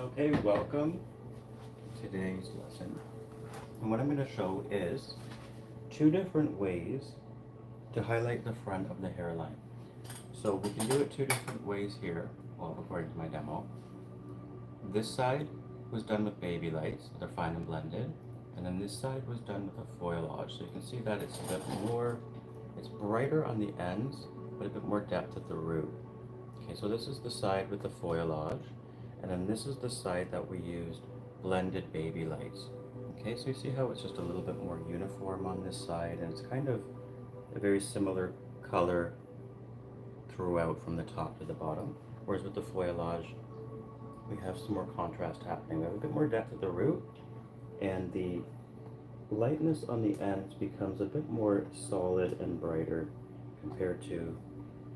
Okay, welcome to today's lesson. And what I'm going to show is two different ways to highlight the front of the hairline. So we can do it two different ways here, well, according to my demo. This side was done with baby lights, they're fine and blended. And then this side was done with a foliage. So you can see that it's a bit more, it's brighter on the ends, but a bit more depth at the root. Okay, so this is the side with the foliage. And then this is the side that we used blended baby lights. Okay, so you see how it's just a little bit more uniform on this side, and it's kind of a very similar color throughout from the top to the bottom. Whereas with the foliage, we have some more contrast happening. We have a bit more depth at the root, and the lightness on the ends becomes a bit more solid and brighter compared to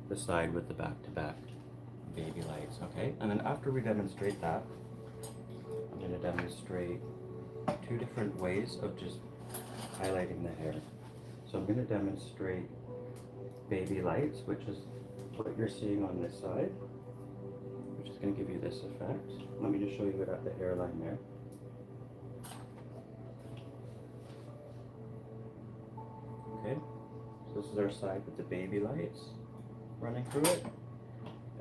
the side with the back-to-back baby lights. Okay, and then after we demonstrate that, I'm going to demonstrate two different ways of just highlighting the hair. So I'm going to demonstrate baby lights, which is what you're seeing on this side, which is going to give you this effect. Let me just show you it at the hairline there. Okay, so this is our side with the baby lights running through it.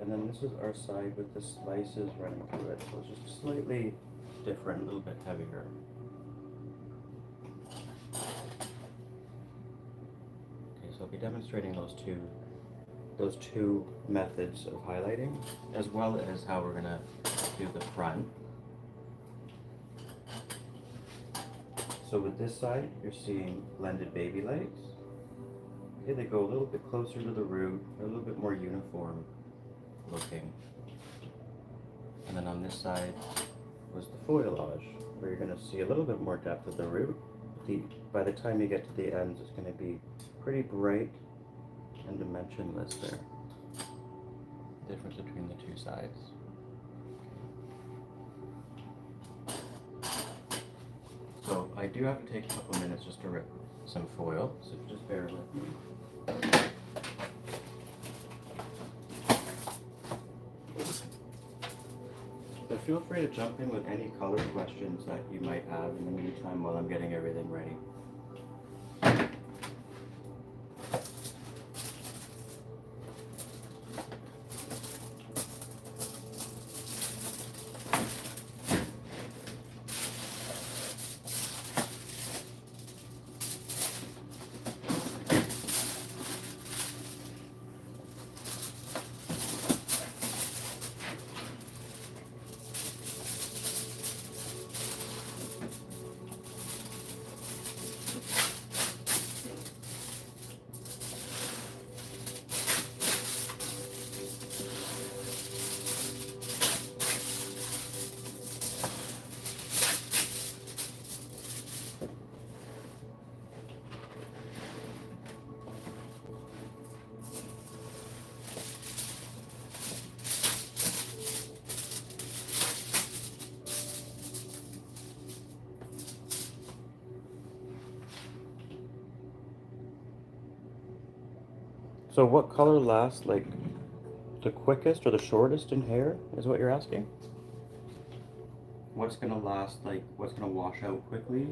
And then this is our side with the slices running through it. So it's just slightly different, a little bit heavier. Okay, so I'll be demonstrating those two methods of highlighting, as well as how we're gonna do the front. So with this side, you're seeing blended baby lights. Okay, they go a little bit closer to the root, they're a little bit more uniform looking. And then on this side was the foliage, where you're going to see a little bit more depth of the root. By the time you get to the ends, it's going to be pretty bright and dimensionless there. Difference between the two sides. So I do have to take a couple minutes just to rip some foil, so just bear with me. So feel free to jump in with any color questions that you might have in the meantime while I'm getting everything ready. So what color lasts like the quickest or the shortest in hair is what you're asking? What's gonna last, like what's gonna wash out quickly,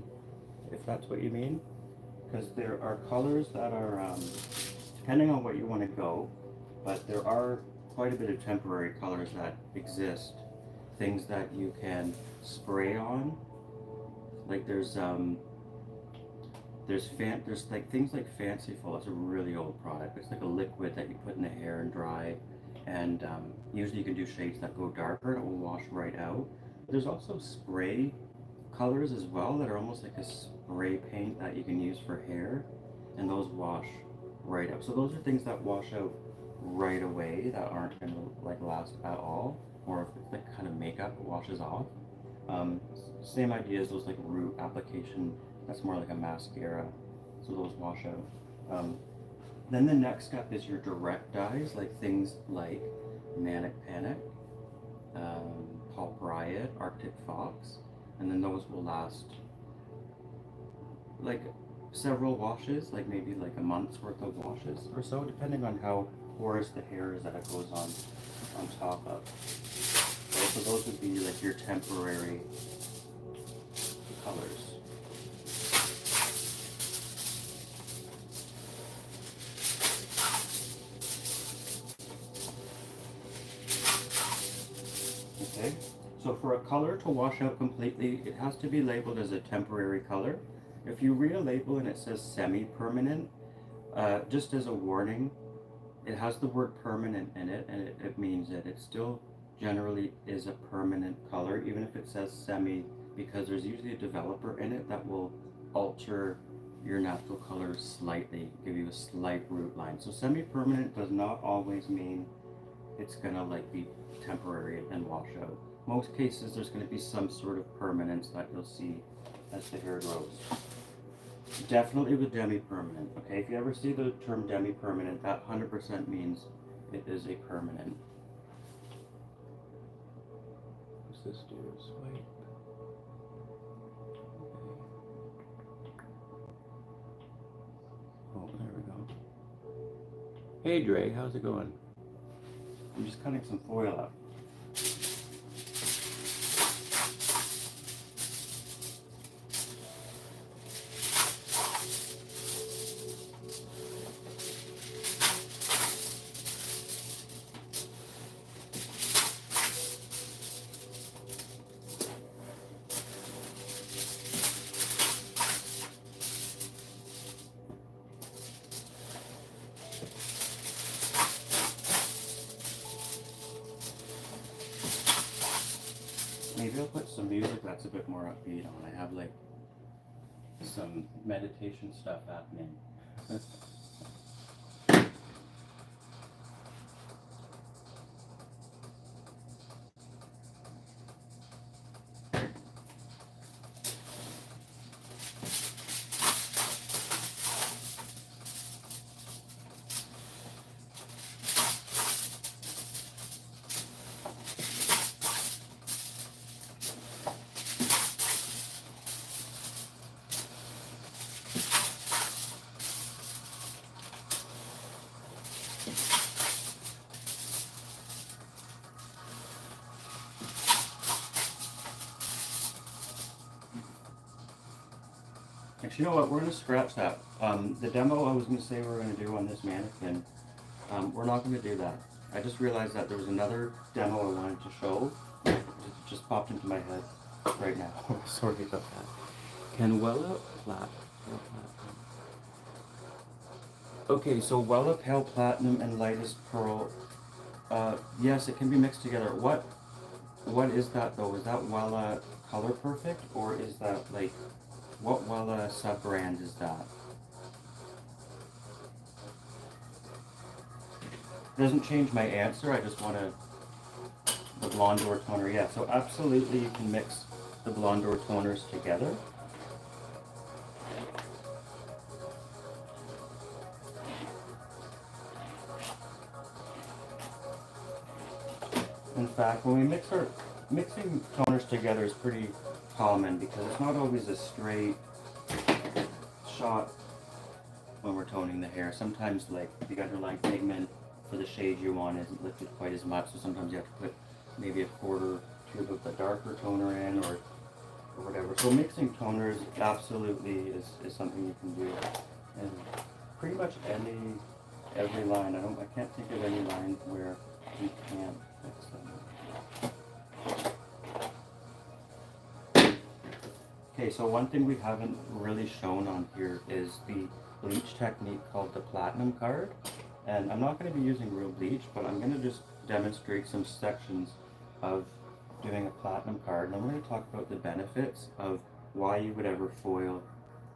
if that's what you mean? Because there are colors that are, depending on what you want to go, but there are quite a bit of temporary colors that exist. Things that you can spray on, like there's like things like Fanciful. It's a really old product. It's like a liquid that you put in the hair and dry, and usually you can do shades that go darker and it will wash right out. But there's also spray colors as well that are almost like a spray paint that you can use for hair, and those wash right out. So those are things that wash out right away, that aren't going to like last at all, or if it's like kind of makeup, it washes off. Same idea as those like root application. That's more like a mascara, so those wash out. Then the next step is your direct dyes, like things like Manic Panic, Pulp Riot, Arctic Fox, and then those will last like several washes, like maybe like a month's worth of washes or so, depending on how porous the hair is that it goes on top of. Okay, So those would be like your temporary colors. Okay, so for a color to wash out completely, it has to be labeled as a temporary color. If you read a label and it says semi-permanent, just as a warning, it has the word permanent in it, and it means that it still generally is a permanent color, even if it says semi, because there's usually a developer in it that will alter your natural color slightly, give you a slight root line. So semi-permanent does not always mean it's gonna like be temporary and wash out. Most cases there's gonna be some sort of permanence that you'll see as the hair grows. Definitely with demi-permanent, okay? If you ever see the term demi-permanent, that 100% means it is a permanent. What's this do? Swipe. Oh, there we go. Hey Dre, how's it going? I'm just cutting some foil up. Maybe I'll put some music that's a bit more upbeat on. I have like some meditation stuff happening. Actually, you know what? We're going to scratch that. The demo I was going to say we're going to do on this mannequin, we're not going to do that. I just realized that there was another demo I wanted to show. It just popped into my head right now. Sorry about that. Can Wella Plat? Okay, so Wella Pale Platinum and Lightest Pearl. Yes, it can be mixed together. What is that though? Is that Wella Color Perfect, or is that like, what Wella sub-brand is that? Doesn't change my answer, I just want the Blonde Or toner. Yeah, so absolutely you can mix the Blonde Or toners together. In fact, when we mixing toners together is pretty common because it's not always a straight shot when we're toning the hair. Sometimes like the underlying pigment for the shade you want isn't lifted quite as much, so sometimes you have to put maybe a quarter tube of the darker toner in or whatever. So mixing toners absolutely is something you can do. And pretty much every line. I can't think of any line where you can't mix them. Okay, so one thing we haven't really shown on here is the bleach technique called the platinum card. And I'm not going to be using real bleach, but I'm going to just demonstrate some sections of doing a platinum card. And I'm going to talk about the benefits of why you would ever foil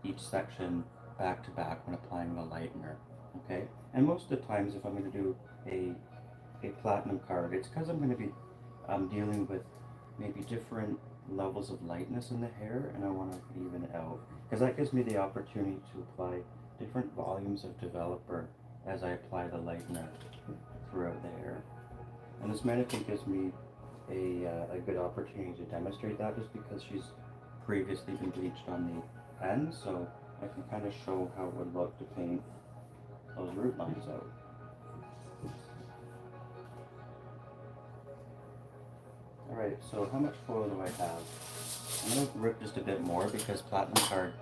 each section back to back when applying the lightener. Okay? And most of the times if I'm going to do a platinum card, it's because I'm going to be dealing with maybe different levels of lightness in the hair, and I want to even it out because that gives me the opportunity to apply different volumes of developer as I apply the lightener throughout the hair. And this mannequin gives me a good opportunity to demonstrate that just because she's previously been bleached on the ends, so I can kind of show how it would look to paint those root lines out. Alright. Alright, so how much foil do I have? I'm going to rip just a bit more because platinum card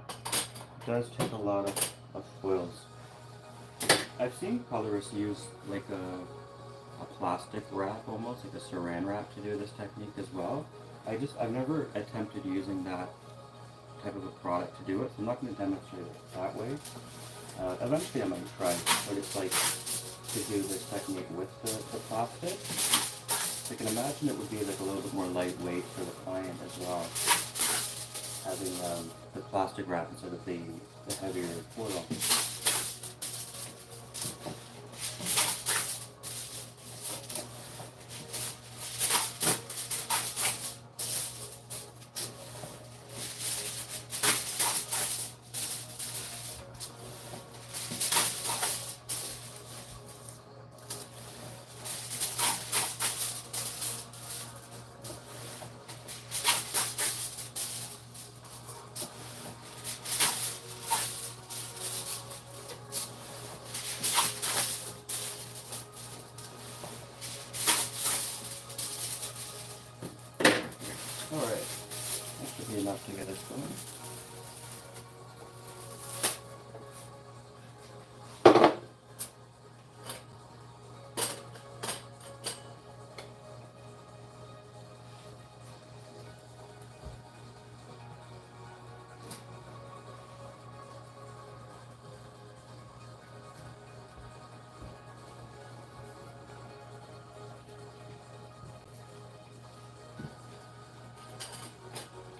does take a lot of foils. I've seen colorists use like a plastic wrap, almost like a saran wrap, to do this technique as well. I've never attempted using that type of a product to do it, so I'm not going to demonstrate it that way. Eventually I might try what it's like to do this technique with the plastic. I can imagine it would be like a little bit more lightweight for the client as well, having the plastic wrap instead of the heavier foil. Alright, that should be enough to get us going.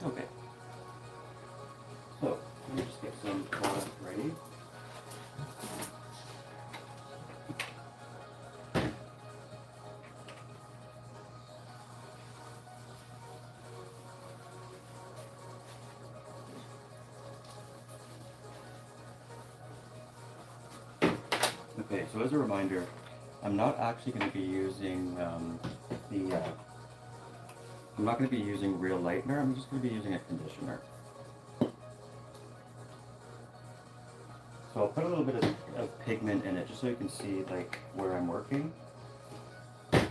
Okay, so let me just get some product ready. Okay, so as a reminder, I'm not actually going to be using I'm not going to be using real lightener, I'm just going to be using a conditioner. So I'll put a little bit of pigment in it just so you can see like where I'm working. This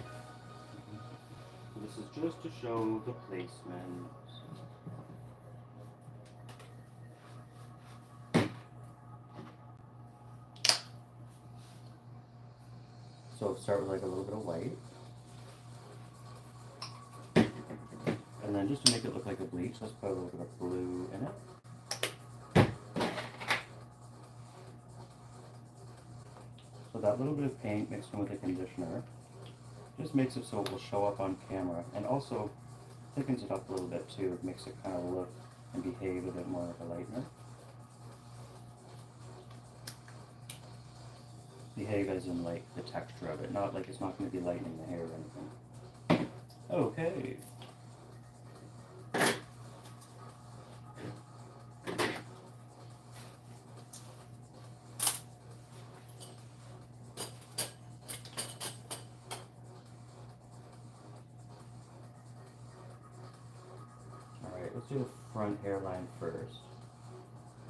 is just to show the placement. So start with like a little bit of white. And then just to make it look like a bleach, let's put a little bit of blue in it. So that little bit of paint mixed in with the conditioner just makes it so it will show up on camera, and also thickens it up a little bit too. It makes it kind of look and behave a bit more like a lightener. Behave as in like the texture of it, not like it's not going to be lightening the hair or anything. Okay. Let's do the front hairline first.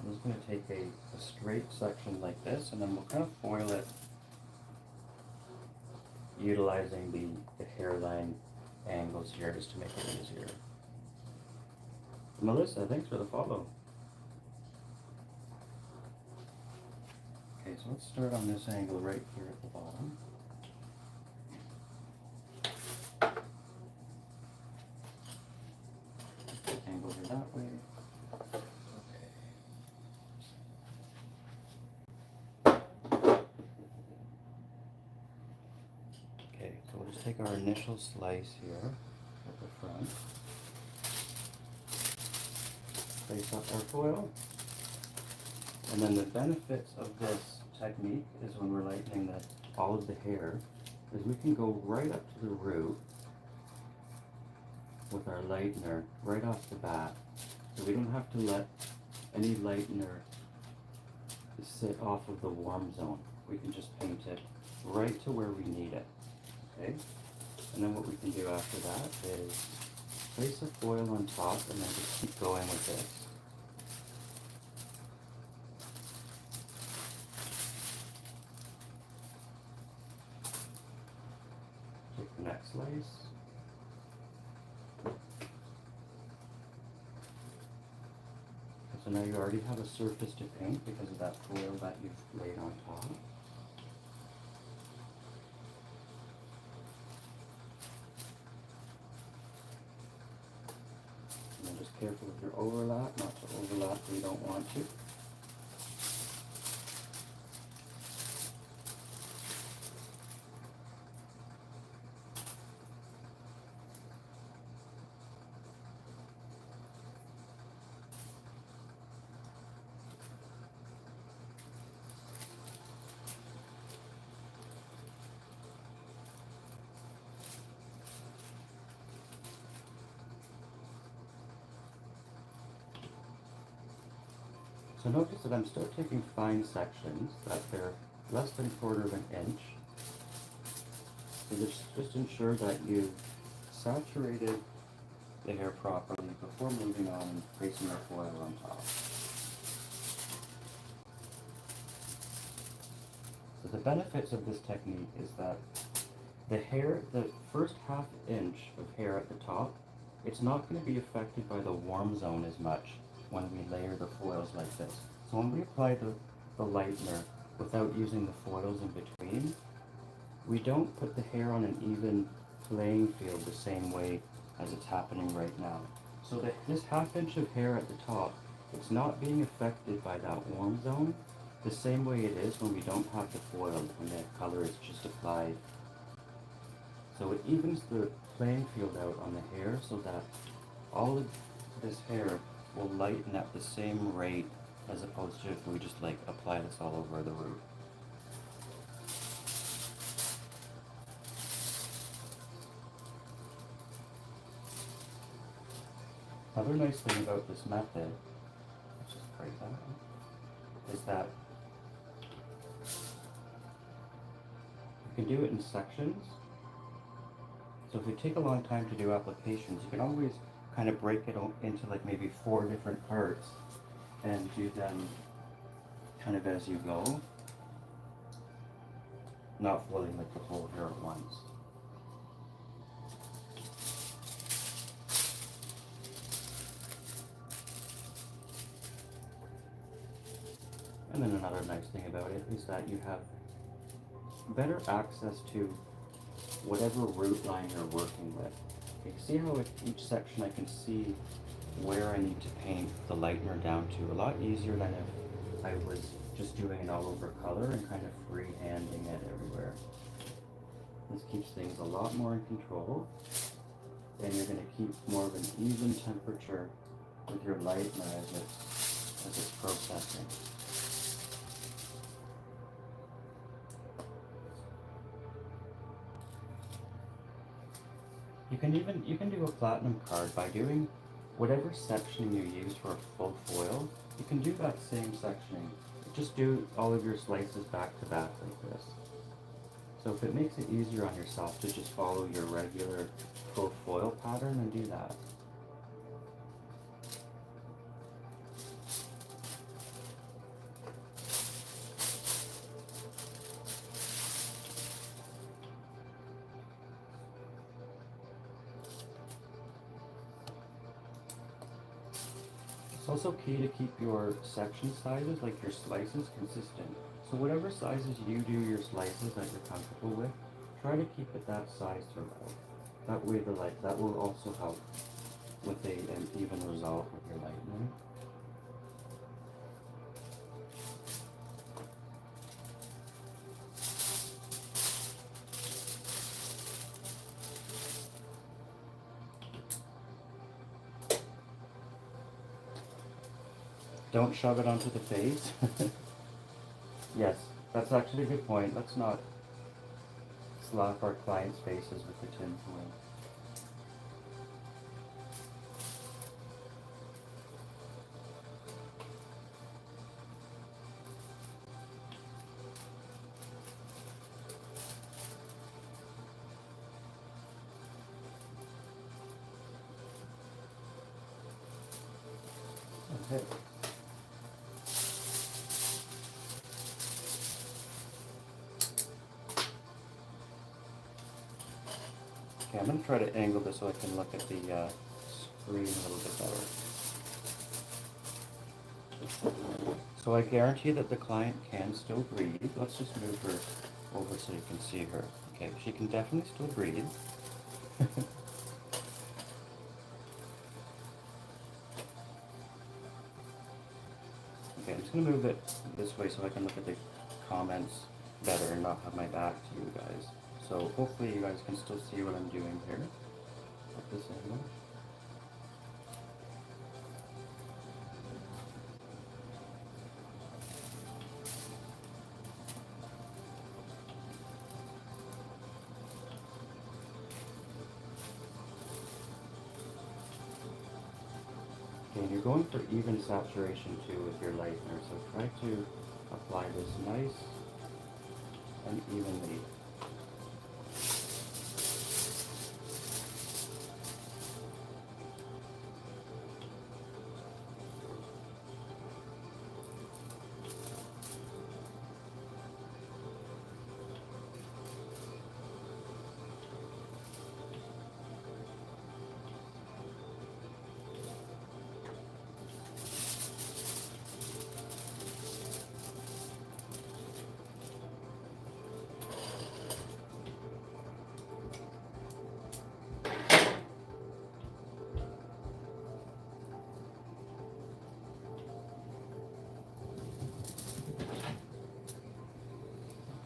I'm just going to take a straight section like this, and then we'll kind of foil it utilizing the hairline angles here just to make it easier. Melissa, thanks for the follow. Okay, so let's start on this angle right here at the bottom. Angle here that way. Okay, so we'll just take our initial slice here at the front. Place up our foil. And then the benefits of this technique is when we're lightening all of the hair, is we can go right up to the root with our lightener right off the bat. So we don't have to let any lightener sit off of the warm zone. We can just paint it right to where we need it. Okay? And then what we can do after that is place a foil on top and then just keep going with this. Take the next slice. now you already have a surface to paint because of that foil that you've laid on top. And then just careful with your overlap, not to overlap where you don't want to. So notice that I'm still taking fine sections, that they're less than 1/4 of an inch. So just ensure that you've saturated the hair properly before moving on and placing your foil on top. So the benefits of this technique is that the first 1/2 inch of hair at the top, it's not going to be affected by the warm zone as much when we layer the foils like this. So when we apply the lightener without using the foils in between, we don't put the hair on an even playing field the same way as it's happening right now. So that this 1/2 inch of hair at the top, it's not being affected by that warm zone the same way it is when we don't have the foil, when the color is just applied. So it evens the playing field out on the hair so that all of this hair will lighten at the same rate as opposed to if we just like apply this all over the root. Another nice thing about this method, let's just break that out, is that you can do it in sections. So if you take a long time to do applications, you can always kind of break it into like maybe 4 different parts and do them kind of as you go, not foiling like the whole hair at once. And then another nice thing about it is that you have better access to whatever root line you're working with. You see how with each section I can see where I need to paint the lightener down to a lot easier than if I was just doing an all over color and kind of freehanding it everywhere. This keeps things a lot more in control, and you're going to keep more of an even temperature with your lightener as it's processing. You can do a platinum card by doing whatever sectioning you use for a full foil. You can do that same sectioning. Just do all of your slices back to back like this. So if it makes it easier on yourself to just follow your regular full foil pattern, then do that. It's also key to keep your section sizes, like your slices, consistent. So whatever sizes you do your slices that you're comfortable with, try to keep it that size throughout. That way that will also help with an even result with your lightning. Don't shove it onto the face. Yes, that's actually a good point. Let's not slap our clients' faces with the tin foil. Okay. Okay, I'm going to try to angle this so I can look at the screen a little bit better. So I guarantee that the client can still breathe. Let's just move her over so you can see her. Okay, she can definitely still breathe. Okay, I'm just gonna move it this way so I can look at the comments better and not have my back to you guys. So hopefully you guys can still see what I'm doing here at this angle. Okay, and you're going for even saturation too with your lightener, so try to apply this nice and evenly.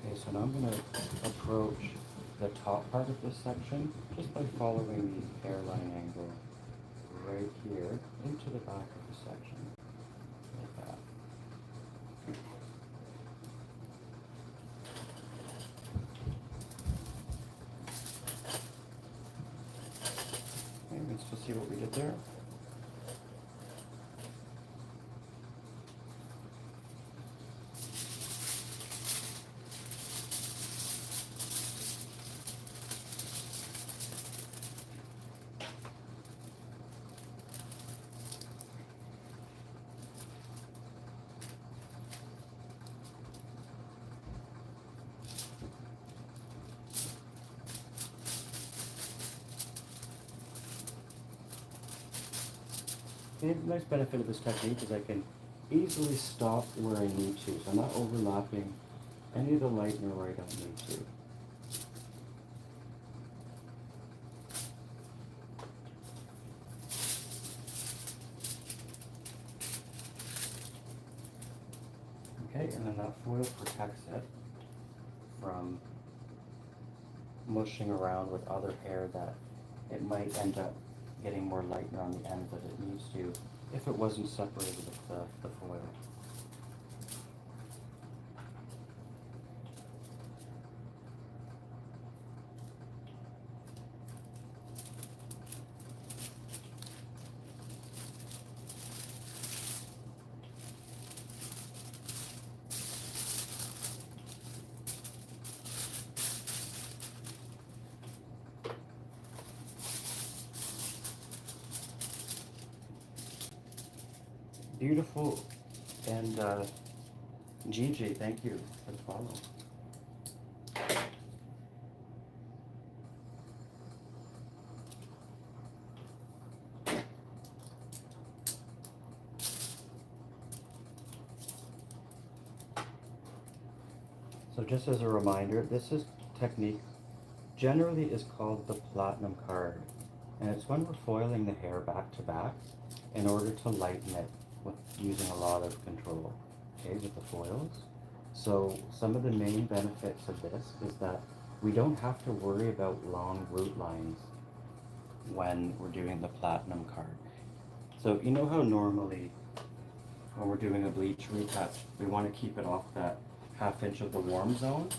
Okay, so now I'm going to approach the top part of this section just by following the hairline angle right here into the back of the section, like that. Okay, let's just see what we did there. The nice benefit of this technique is I can easily stop where I need to, so I'm not overlapping any of the lightener where I don't need to. Okay, and then that foil protects it from mushing around with other hair that it might end up getting more lightener on the end than it needs to if it wasn't separated with the foil. Beautiful, and Gigi, thank you for the follow. So just as a reminder, this is technique generally is called the platinum card, and it's when we're foiling the hair back to back in order to lighten it with using a lot of control, okay, with the foils. So some of the main benefits of this is that we don't have to worry about long root lines when we're doing the platinum card. So you know how normally when we're doing a bleach retouch, we want to keep it off that ½ inch of the warm zone?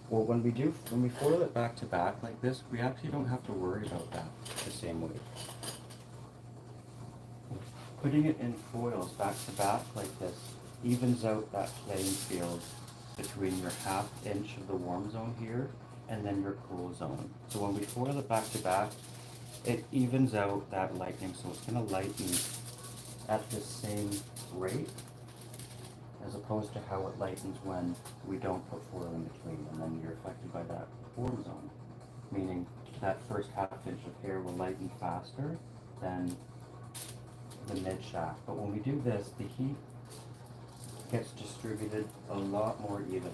Well, when we foil it back to back like this, we actually don't have to worry about that the same way. Putting it in foils back to back like this evens out that playing field between your ½ inch of the warm zone here and then your cool zone. So when we foil it back to back, it evens out that lightening, so it's going to lighten at the same rate as opposed to how it lightens when we don't put foil in between, and then you're affected by that warm zone, meaning that first ½ inch of hair will lighten faster than the mid shaft. But when we do this, the heat gets distributed a lot more even.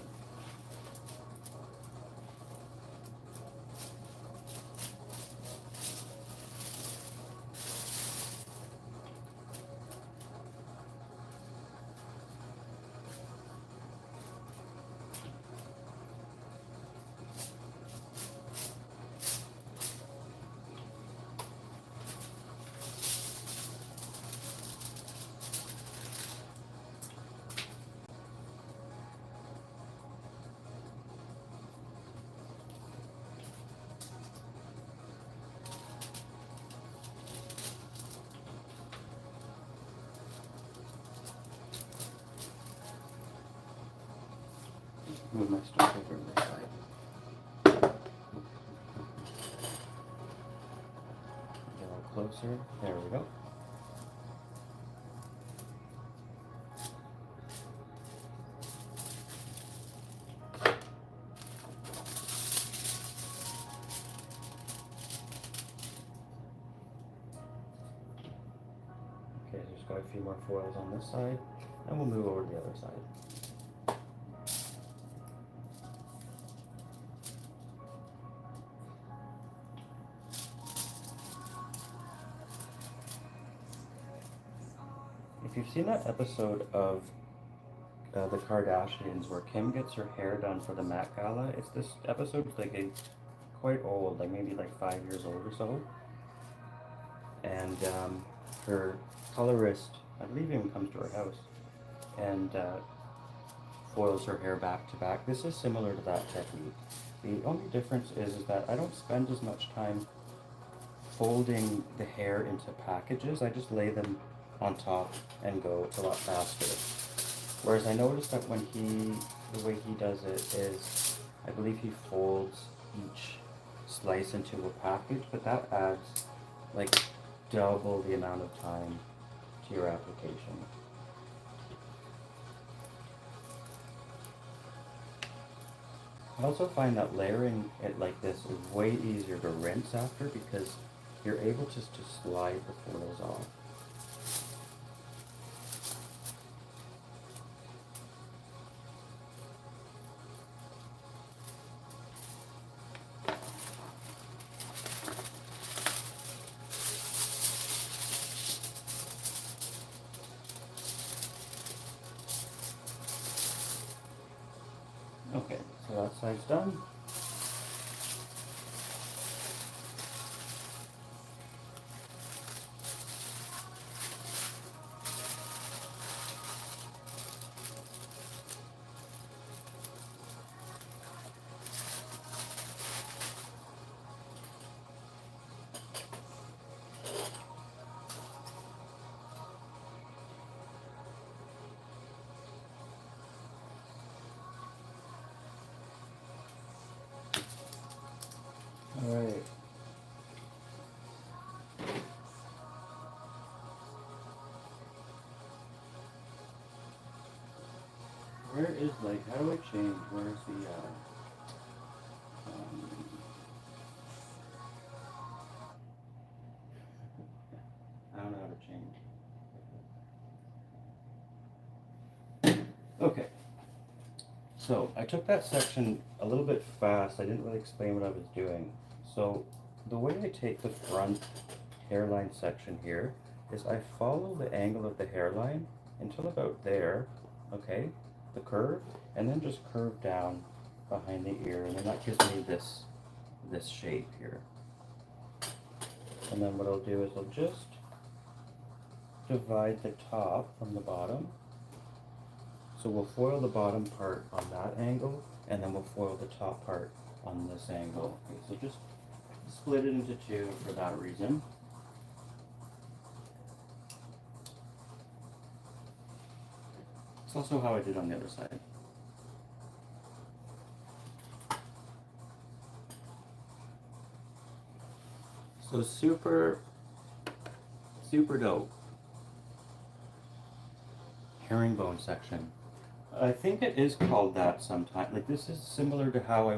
Move my stuff over to the side. Get a little closer. There we go. Okay, just got a few more foils on this side, and we'll move over to the other side. If you've seen that episode of the Kardashians where Kim gets her hair done for the Met Gala, it's this episode's like quite old, like maybe like 5 years old or so. And her colorist, I believe, even comes to her house and foils her hair back to back. This is similar to that technique. The only difference is that I don't spend as much time folding the hair into packages. I just lay them on top and go. It's a lot faster. Whereas I noticed that when the way he does it is, I believe he folds each slice into a package, but that adds like double the amount of time to your application. I also find that layering it like this is way easier to rinse after because you're able just to slide the foils off. Okay, so that side's done. All right. Where is, like, how do I change? Where's the, I don't know how to change. Okay. So I took that section a little bit fast. I didn't really explain what I was doing. So the way I take the front hairline section here is I follow the angle of the hairline until about there, okay, the curve, and then just curve down behind the ear, and then that gives me this shape here. And then what I'll do is I'll just divide the top from the bottom. So we'll foil the bottom part on that angle, and then we'll foil the top part on this angle. Okay, so just split it into two for that reason. It's also how I did on the other side. So super dope. Herringbone section. I think it is called that sometimes. Like, this is similar to how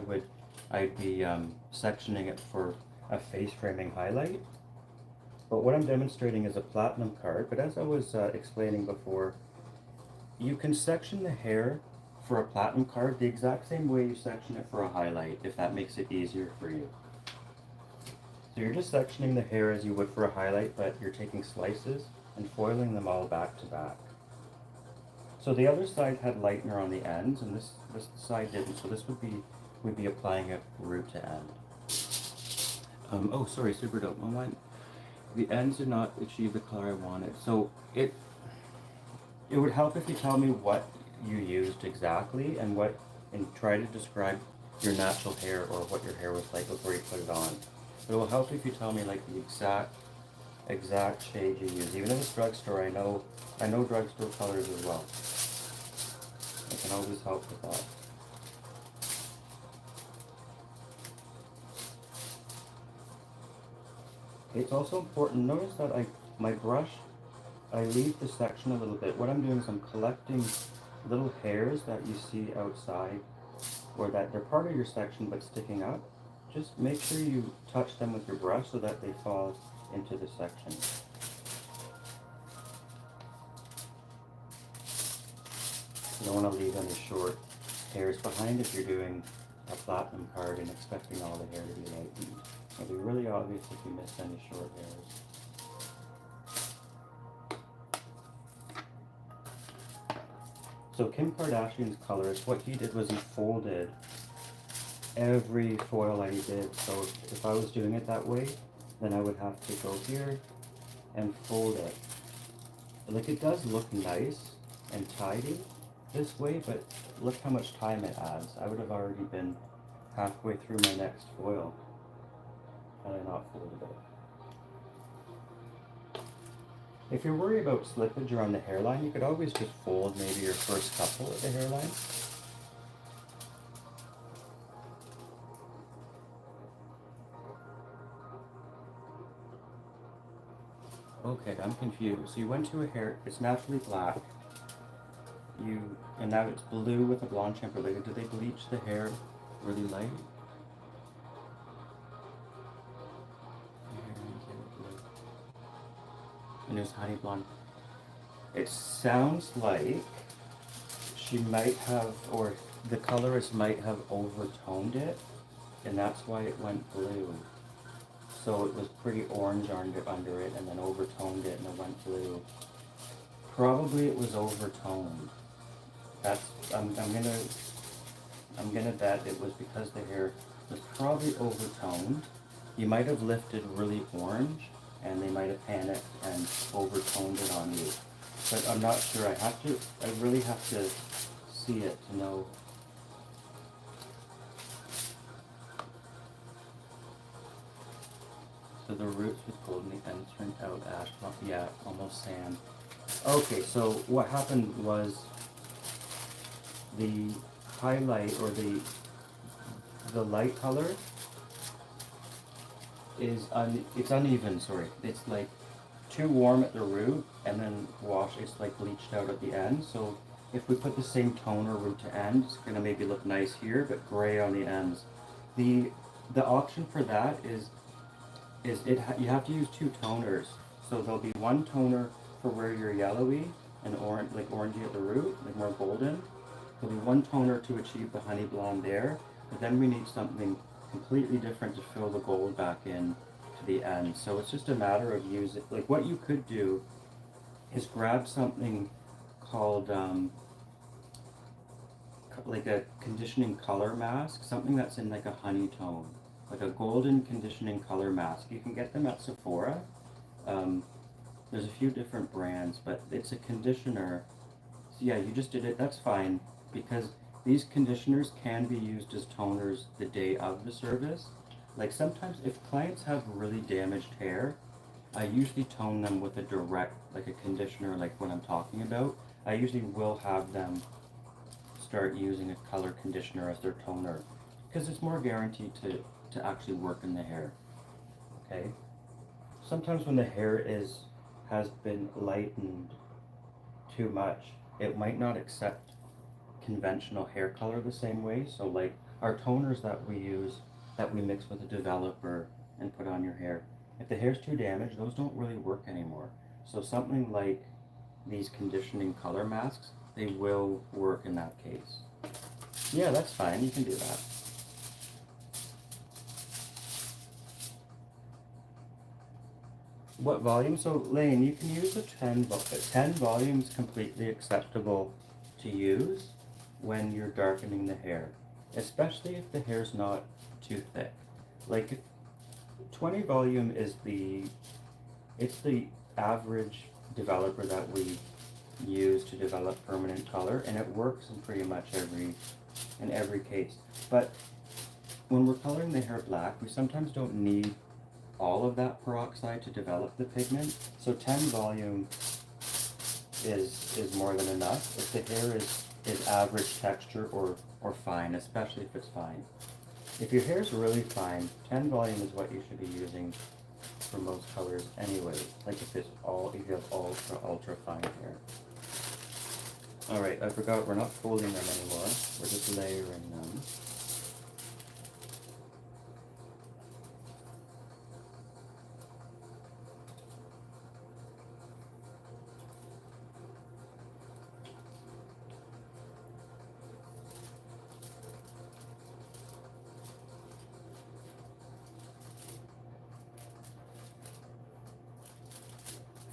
I'd be sectioning it for a face framing highlight. But what I'm demonstrating is a platinum card. But as I was explaining before, you can section the hair for a platinum card the exact same way you section it for a highlight, if that makes it easier for you. So you're just sectioning the hair as you would for a highlight, but you're taking slices and foiling them all back to back. So the other side had lightener on the ends, and this side didn't. So this would be applying it root to end. Oh, sorry, super dope. The ends did not achieve the color I wanted. So it would help if you tell me what you used exactly and try to describe your natural hair or what your hair was like before you put it on. But it will help if you tell me like the exact shade you use. Even if it's drugstore, I know drugstore colors as well. I can always help with that. It's also important, notice that my brush, I leave the section a little bit. What I'm doing is I'm collecting little hairs that you see outside, or that they're part of your section but sticking up. Just make sure you touch them with your brush so that they fall into the section. You don't want to leave any short hairs behind if you're doing a platinum card and expecting all the hair to be lightened. It'll be really obvious if you miss any short hairs. So Kim Kardashian's colors, what he did was he folded every foil that he did. So if I was doing it that way, then I would have to go here and fold it. Like, it does look nice and tidy this way, but look how much time it adds. I would have already been halfway through my next foil had I not folded it. If you're worried about slippage around the hairline, you could always just fold maybe your first couple at the hairline. Okay, I'm confused. So you went to a hair, it's naturally black. And now it's blue with a blonde shampoo. Like, did they bleach the hair really light? And it was honey blonde. It sounds like she might have, or the colorist might have overtoned it, and that's why it went blue. So it was pretty orange under it, and then overtoned it, and it went blue. Probably it was overtoned. I'm gonna bet it was because the hair was probably overtoned. You might have lifted really orange, and they might have panicked and overtoned it on you. But I'm not sure. I really have to see it to know. So the roots was golden, the ends turned out ash. Yeah, almost sand. Okay, so what happened was the highlight, or the light color is it's uneven. Sorry, it's like too warm at the root, and then it's like bleached out at the end. So if we put the same toner root to end, it's gonna maybe look nice here, but gray on the ends. The option for that is you have to use two toners. So there'll be one toner for where you're yellowy and orange, like orangey at the root, like more golden. There'll be one toner to achieve the honey blonde there, but then we need something completely different to fill the gold back in to the end. So it's just a matter of using, like, what you could do is grab something called like a conditioning color mask, something that's in like a honey tone, like a golden conditioning color mask. You can get them at Sephora. There's a few different brands, but it's a conditioner. So yeah, you just did it, that's fine, because these conditioners can be used as toners the day of the service. Like, sometimes if clients have really damaged hair, I usually tone them with a direct, like a conditioner, like what I'm talking about. I usually will have them start using a color conditioner as their toner, because it's more guaranteed to actually work in the hair. Okay? Sometimes when the hair has been lightened too much, it might not accept conventional hair color the same way. So like our toners that we use, that we mix with a developer and put on your hair, if the hair's too damaged, those don't really work anymore. So something like these conditioning color masks, they will work in that case. Yeah, that's fine, you can do that. What volume? So Lane, you can use a 10 volumes completely acceptable to use when you're darkening the hair, especially if the hair's not too thick. Like if 20 volume is it's the average developer that we use to develop permanent color, and it works in pretty much in every case. But when we're coloring the hair black, we sometimes don't need all of that peroxide to develop the pigment. So 10 volume is more than enough if the hair is average texture or fine, especially if it's fine. If your hair's really fine, 10 volume is what you should be using for most colors anyway. Like if you have ultra fine hair. Alright, I forgot we're not folding them anymore. We're just layering them.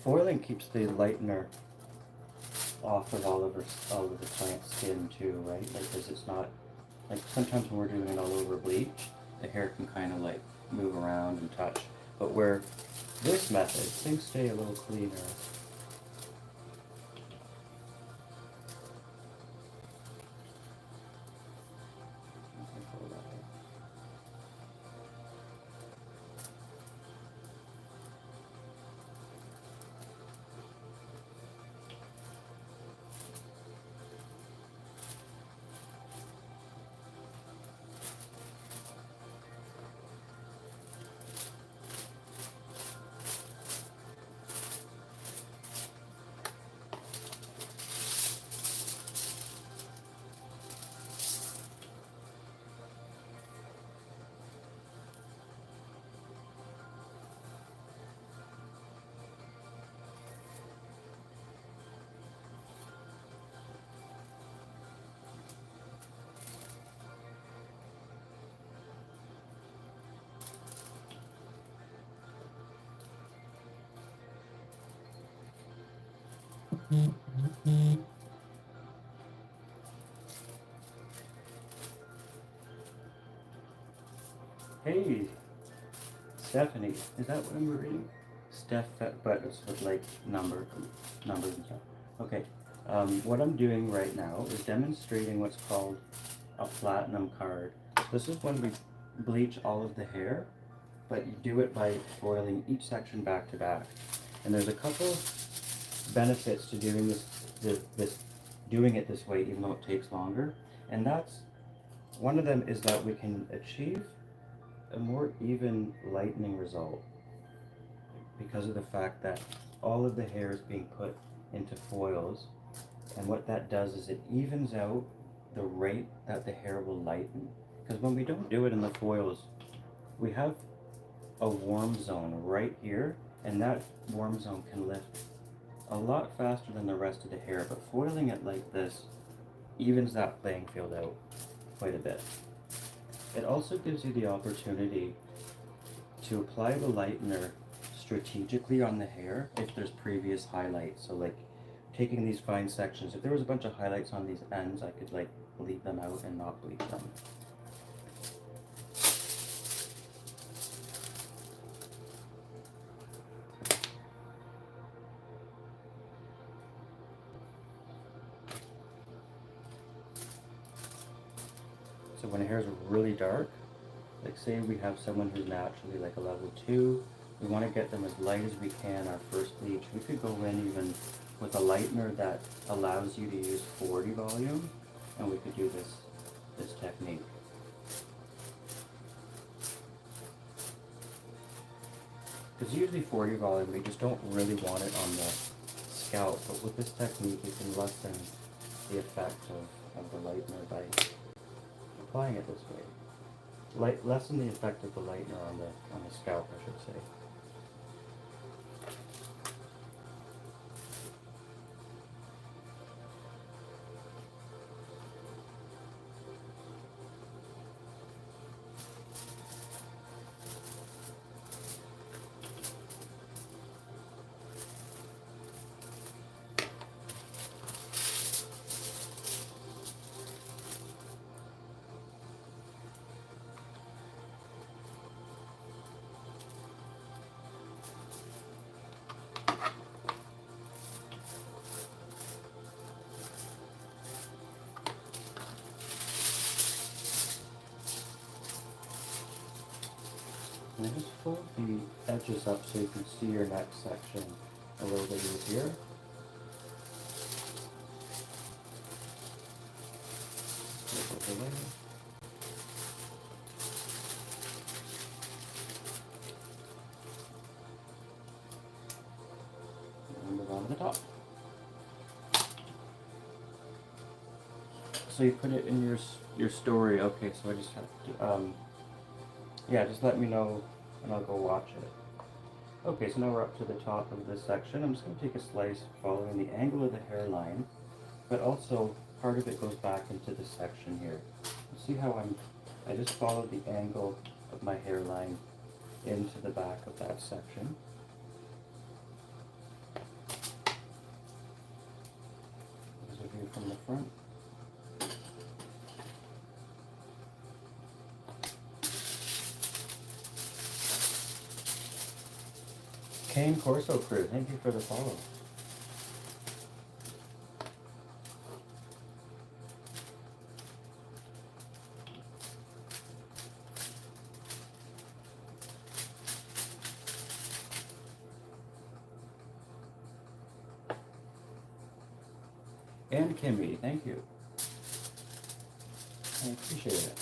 Foiling keeps the lightener off of all of the plant's skin too, right? Like, because it's not, like sometimes when we're doing it all over bleach, the hair can kind of like move around and touch. But where this method, things stay a little cleaner. Hey, Stephanie, is that what I'm reading? Steph, but it's with like numbers and stuff. Okay, what I'm doing right now is demonstrating what's called a platinum card. This is when we bleach all of the hair, but you do it by foiling each section back to back. And there's a couple benefits to doing doing it this way, even though it takes longer. And that's one of them is that we can achieve a more even lightening result because of the fact that all of the hair is being put into foils, and what that does is it evens out the rate that the hair will lighten. Because when we don't do it in the foils, we have a warm zone right here, and that warm zone can lift a lot faster than the rest of the hair, but foiling it like this evens that playing field out quite a bit. It also gives you the opportunity to apply the lightener strategically on the hair if there's previous highlights. So like taking these fine sections, if there was a bunch of highlights on these ends, I could like leave them out and not bleach them. So when the hair is really dark, like say we have someone who's naturally like a level 2, we want to get them as light as we can our first bleach. We could go in even with a lightener that allows you to use 40 volume, and we could do this technique. Because usually 40 volume, we just don't really want it on the scalp, but with this technique you can lessen the effect of the lightener by applying it this way. Lessen the effect of the lightener on the scalp, I should say. And just fold the edges up so you can see your next section a little bit easier. Flip over there. And move on to the top. So you put it in your story. Okay, so I just have to, yeah, just let me know and I'll go watch it. Okay, so now we're up to the top of this section. I'm just going to take a slice following the angle of the hairline, but also part of it goes back into this section here. See how I just followed the angle of my hairline into the back of that section. There's a view from the front. Kane Corso Crew, thank you for the follow. And Kimmy, thank you. I appreciate it.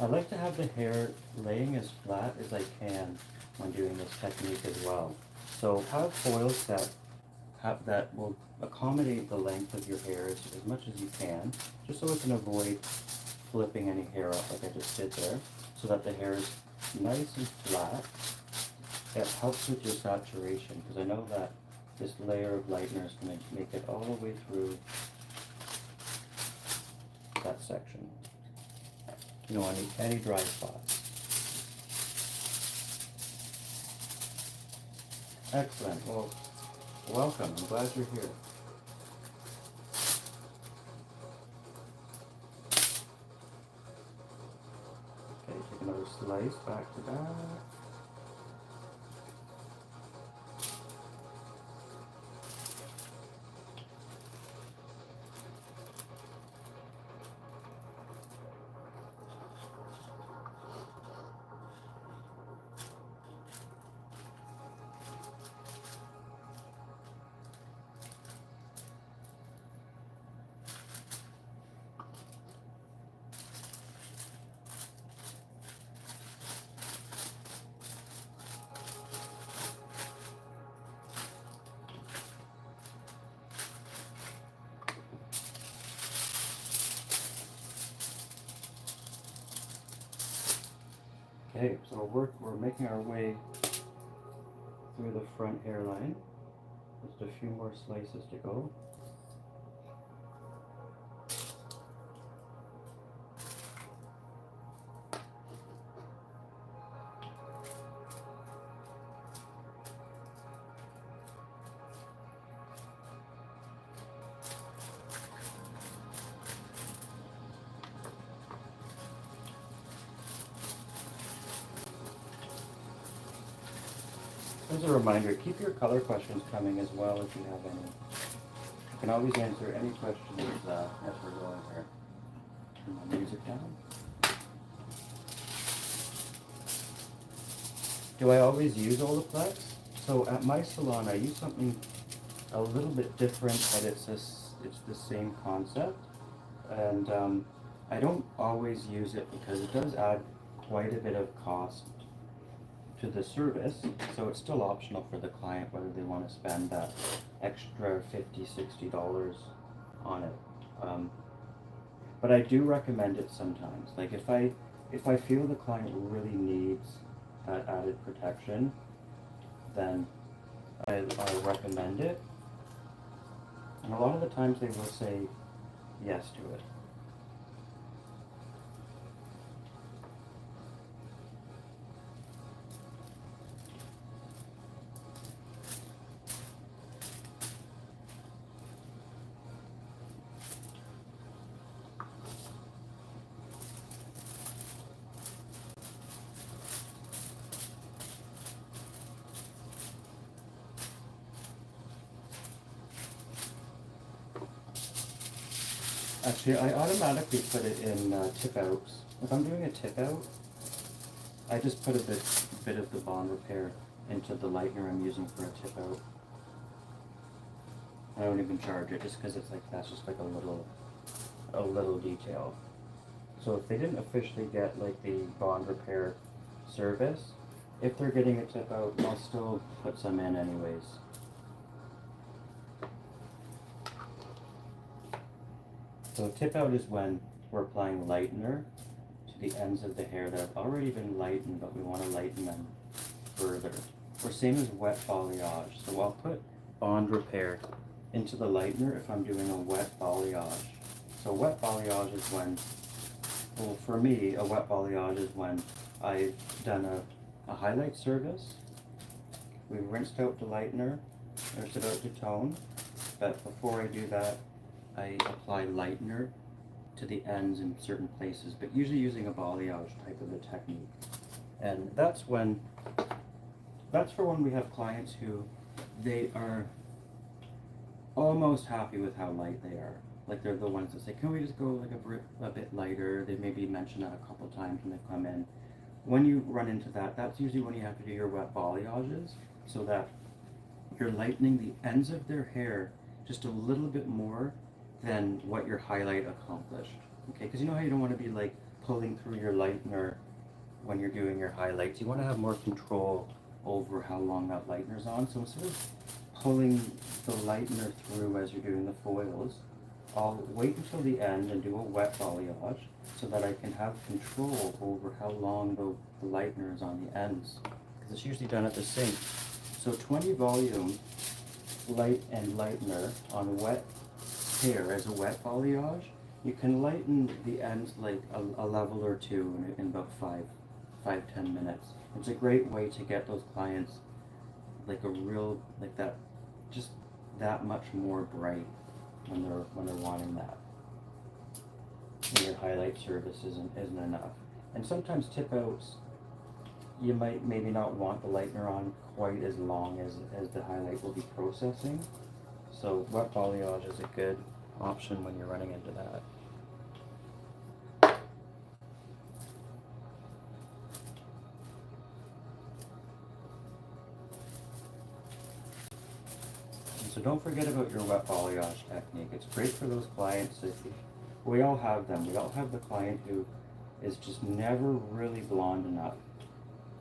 I like to have the hair laying as flat as I can when doing this technique as well. So have foils that will accommodate the length of your hair as much as you can, just so it can avoid flipping any hair up like I just did there, so that the hair is nice and flat. It helps with your saturation, because I know that this layer of lightener is going to make it all the way through that section. You don't want any dry spots. Excellent. Well, welcome. I'm glad you're here. Okay, take another slice back to back. Okay, so we're making our way through the front hairline. Just a few more slices to go. As a reminder, keep your color questions coming as well if you have any. You can always answer any questions as we're going here. Turn my music down. Do I always use Olaplex? So at my salon, I use something a little bit different, but it's the same concept. And I don't always use it because it does add quite a bit of cost to the service, so it's still optional for the client whether they want to spend that extra $50–$60 on it. But I do recommend it sometimes. Like if I feel the client really needs that added protection, then I'll recommend it. And a lot of the times they will say yes to it. Actually, I automatically put it in tip outs. If I'm doing a tip out, I just put a bit of the bond repair into the lightener I'm using for a tip out. I don't even charge it just because it's like that's just like a little detail. So if they didn't officially get like the bond repair service, if they're getting a tip out, I'll still put some in anyways. So tip out is when we're applying lightener to the ends of the hair that have already been lightened, but we want to lighten them further. Or same as wet balayage. So I'll put bond repair into the lightener if I'm doing a wet balayage. So wet balayage is when, well for me, a wet balayage is when I've done a highlight service. We've rinsed out the lightener, rinsed it out to tone, but before I do that, I apply lightener to the ends in certain places, but usually using a balayage type of a technique. And that's for when we have clients who they are almost happy with how light they are. Like they're the ones that say, can we just go like a bit lighter? They maybe mention that a couple times when they come in. When you run into that, that's usually when you have to do your wet balayages, so that you're lightening the ends of their hair just a little bit more than what your highlight accomplished. Okay, because you know how you don't want to be like pulling through your lightener when you're doing your highlights. You want to have more control over how long that lightener's on. So instead of pulling the lightener through as you're doing the foils, I'll wait until the end and do a wet balayage so that I can have control over how long the lightener is on the ends, because it's usually done at the sink. So 20 volume light and lightener on wet hair as a wet balayage, you can lighten the ends like a level or two in about 5-10 minutes. It's a great way to get those clients like a real, like that, just that much more bright when they're wanting that. And your highlight service isn't enough. And sometimes tip outs, you might maybe not want the lightener on quite as long as the highlight will be processing. So wet balayage is a good option when you're running into that. And so don't forget about your wet balayage technique. It's great for those clients. We all have them. We all have the client who is just never really blonde enough.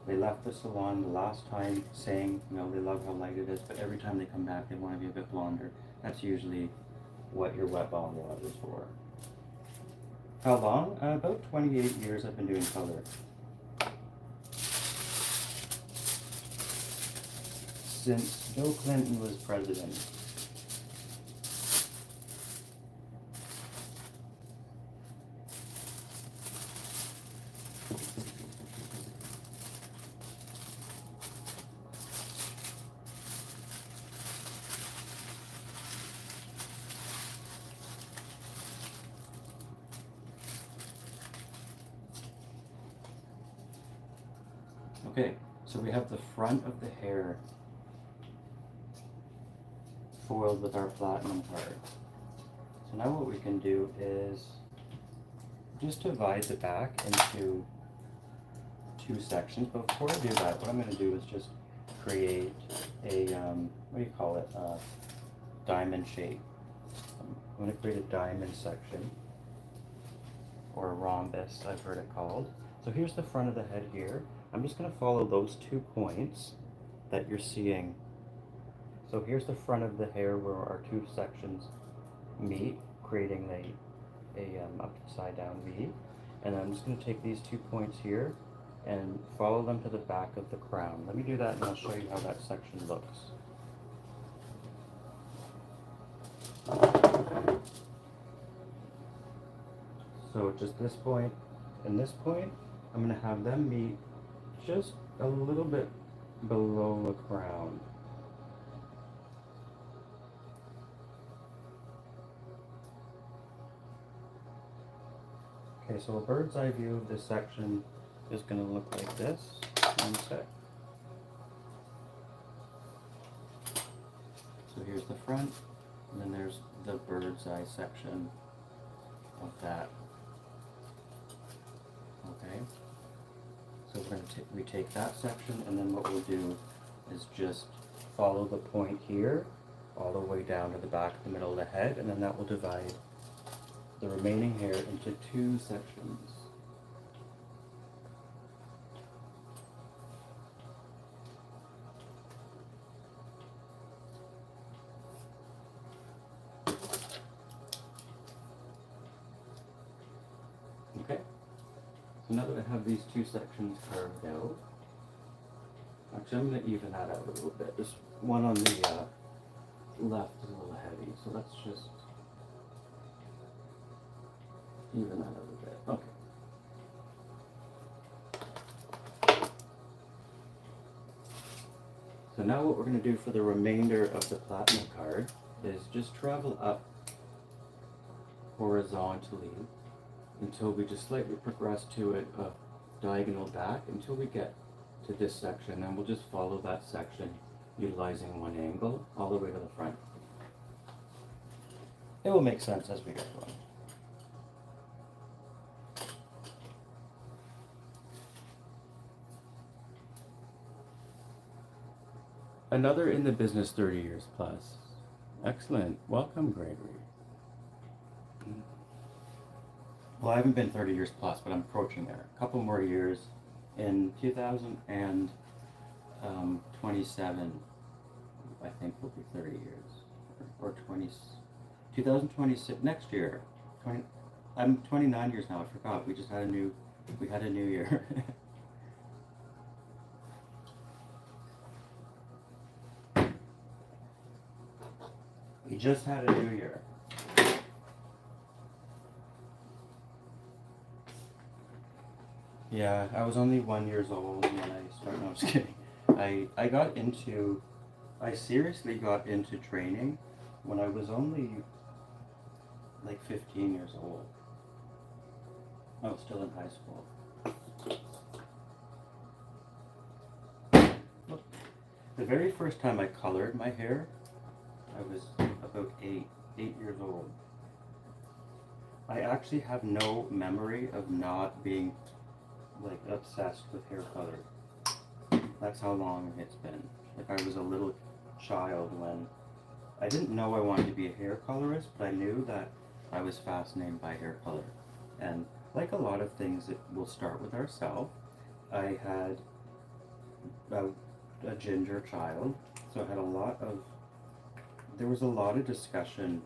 They left the salon the last time saying, you know, they love how light it is, but every time they come back, they want to be a bit blonder. That's usually what your wet balayage is for. How long? About 28 years I've been doing color. Since Bill Clinton was president. Okay, so we have the front of the hair foiled with our platinum card. So now what we can do is just divide the back into two sections. But before I do that, what I'm going to do is just create a, what do you call it, diamond shape. I'm going to create a diamond section, or a rhombus, I've heard it called. So here's the front of the head here. I'm just going to follow those 2 points that you're seeing. So here's the front of the hair where our 2 sections meet, creating a upside down V. And I'm just going to take these 2 points here and follow them to the back of the crown. Let me do that and I'll show you how that section looks. So just this point and this point, I'm going to have them meet just a little bit below the crown. Okay, so a bird's eye view of this section is going to look like this. One sec. So here's the front, and then there's the bird's eye section of that. Okay, so we're going to retake that section, and then what we'll do is just follow the point here all the way down to the back of the middle of the head, and then that will divide the remaining hair into 2 sections. Okay, so now that I have these 2 sections carved out, actually I'm going to even that out a little bit. This one on the left is a little heavy, so let's just even that a little bit. Okay. So now what we're going to do for the remainder of the platinum card is just travel up horizontally until we just slightly progress to it diagonal back until we get to this section, and we'll just follow that section utilizing one angle all the way to the front. It will make sense as we get going. Another in the business 30 years plus. Excellent. Welcome, Gregory. Well, I haven't been 30 years plus, but I'm approaching there. A couple more years. In 2027, I think will be 30 years. Or 2026, next year. I'm 29 years now, I forgot. We had a new year. We just had a new year. Yeah, I was only 1 year old when I started. No, I'm just kidding. I seriously got into training when I was only like 15 years old. I was still in high school. Look, the very first time I colored my hair, I was about 8 years old. I actually have no memory of not being like obsessed with hair color. That's how long it's been. Like I was a little child when I didn't know I wanted to be a hair colorist, but I knew that I was fascinated by hair color. And like a lot of things, it will start with ourselves. I had a ginger child, so I had there was a lot of discussion